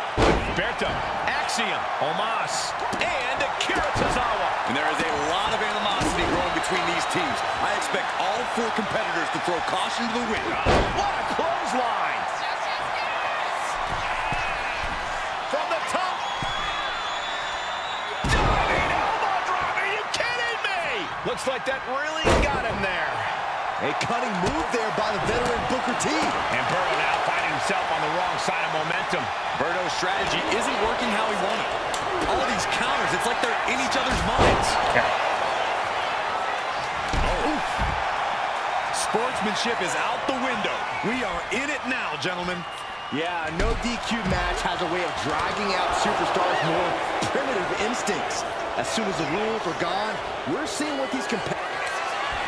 Berto, Axiom, Omos, and Akira Tozawa. And there is a lot of animosity growing between these teams. I expect all four competitors to throw caution to the wind. What a clothesline! From the top. Diving elbow drop. Are you kidding me? Looks like that really got him there. A cunning move there by the veteran Booker T. And Berto now finding himself on the wrong side of momentum. Berto's strategy isn't working how he wanted. All of these counters, it's like they're in each other's minds. Okay. Sportsmanship is out the window. We are in it now, gentlemen. Yeah, no DQ match has a way of dragging out superstars' more primitive instincts. As soon as the rules are gone, we're seeing what these competitors...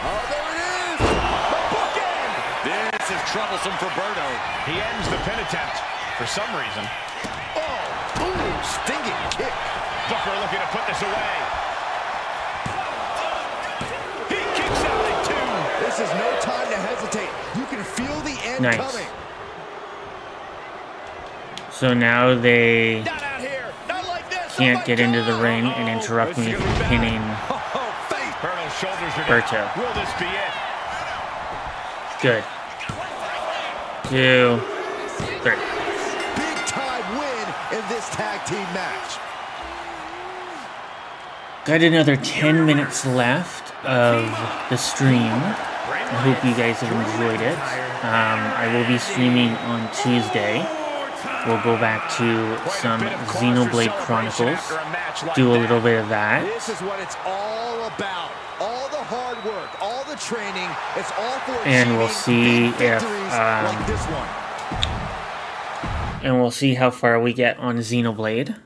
Oh, there it is! The bookend! This is troublesome for Berto. He ends the pin attempt for some reason. Oh, ooh, stinging kick. Booker looking to put this away. He kicks out at two. This is no time to hesitate. You can feel the end Nice. coming. So now they Not out here. Not like this. can't get into the ring and interrupt me from pinning Berto's shoulders are Berto. down. Will this be it? Good. 2, 3. Big time win in this tag team match. Got another 10 minutes left of the stream. I hope you guys have enjoyed it. I will be streaming on Tuesday. We'll go back to some Xenoblade Chronicles, do a little bit of that. This is what it's all about. All the hard work, all the training, it's all for And we'll see big if, victories like this one. And we'll see how far we get on Xenoblade.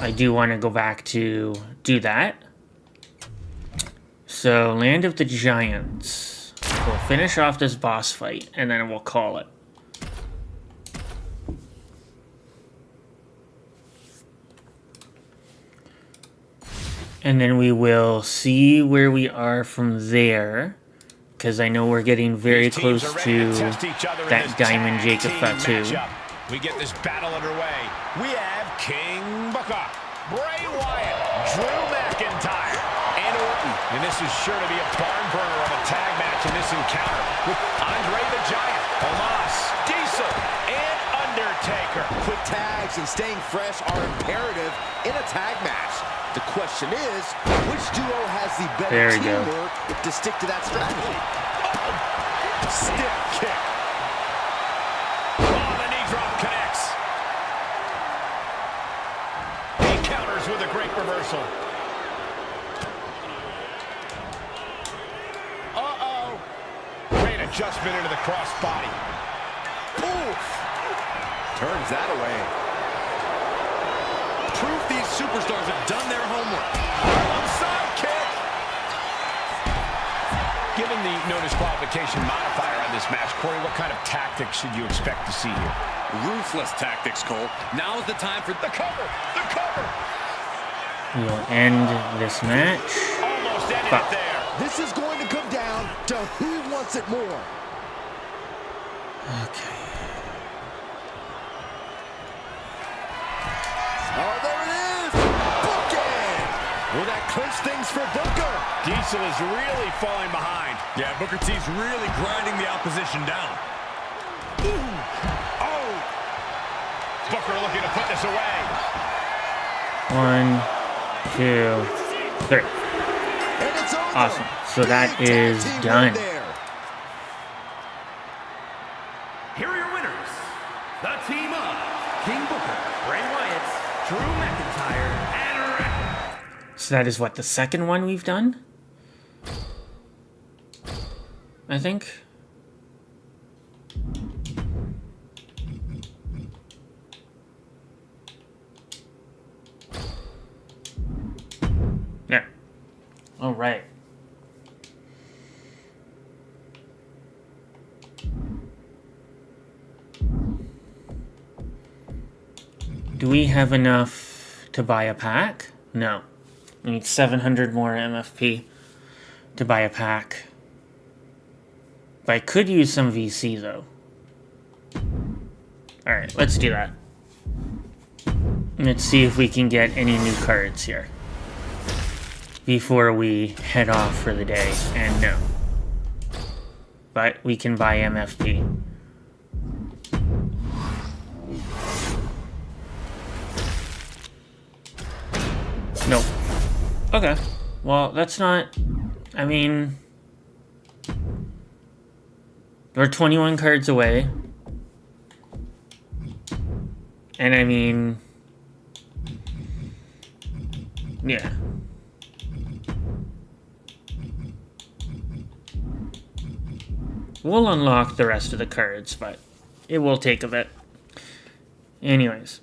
I do want to go back to do that. So, Land of the Giants. We'll finish off this boss fight, and then we'll call it. And then we will see where we are from there. Because I know we're getting very close to that Diamond Jacob Fatu. We get this battle underway. We have King Booker, Bray Wyatt, Drew McIntyre, and Orton. And this is sure to be a barn burner of a tag match in this encounter with Andre the Giant, Omos, Diesel, and Undertaker. Quick tags and staying fresh are imperative in a tag match. The question is, which duo has the better teamwork to stick to that strategy? Stiff kick. Oh, the knee drop connects. He counters with a great reversal. Uh-oh. Great adjustment into the crossbody. Oof. Turns that away. Proof these superstars have done their homework. Onside kick. Given the no disqualification modifier on this match, Corey, what kind of tactics should you expect to see here? Ruthless tactics, Cole. Now is the time for the cover. The cover. We'll end this match. Almost ended it there. This is going to come down to who wants it more. Okay. Oh, there it is! Booking! Will that clinch things for Booker? Diesel is really falling behind. Yeah, Booker T's really grinding the opposition down. Ooh. Oh! Booker looking to put this away. 1, 2, 3. And it's over. Awesome. So that is done. Here are your winners. The team of King Booker, Bray Wyatt, Drew McIntyre, and So that is what, the second one we've done? I think. Yeah. All right. Do we have enough to buy a pack? No. We need 700 more MFP to buy a pack. But I could use some VC, though. Alright, let's do that. Let's see if we can get any new cards here before we head off for the day. And no. But we can buy MFP. Nope. Okay. Well, that's not... I mean... We're 21 cards away. And I mean... Yeah. We'll unlock the rest of the cards, but it will take a bit. Anyways.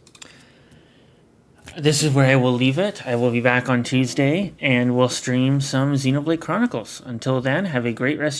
This is where I will leave it. I will be back on Tuesday, and we'll stream some Xenoblade Chronicles. Until then, have a great rest of your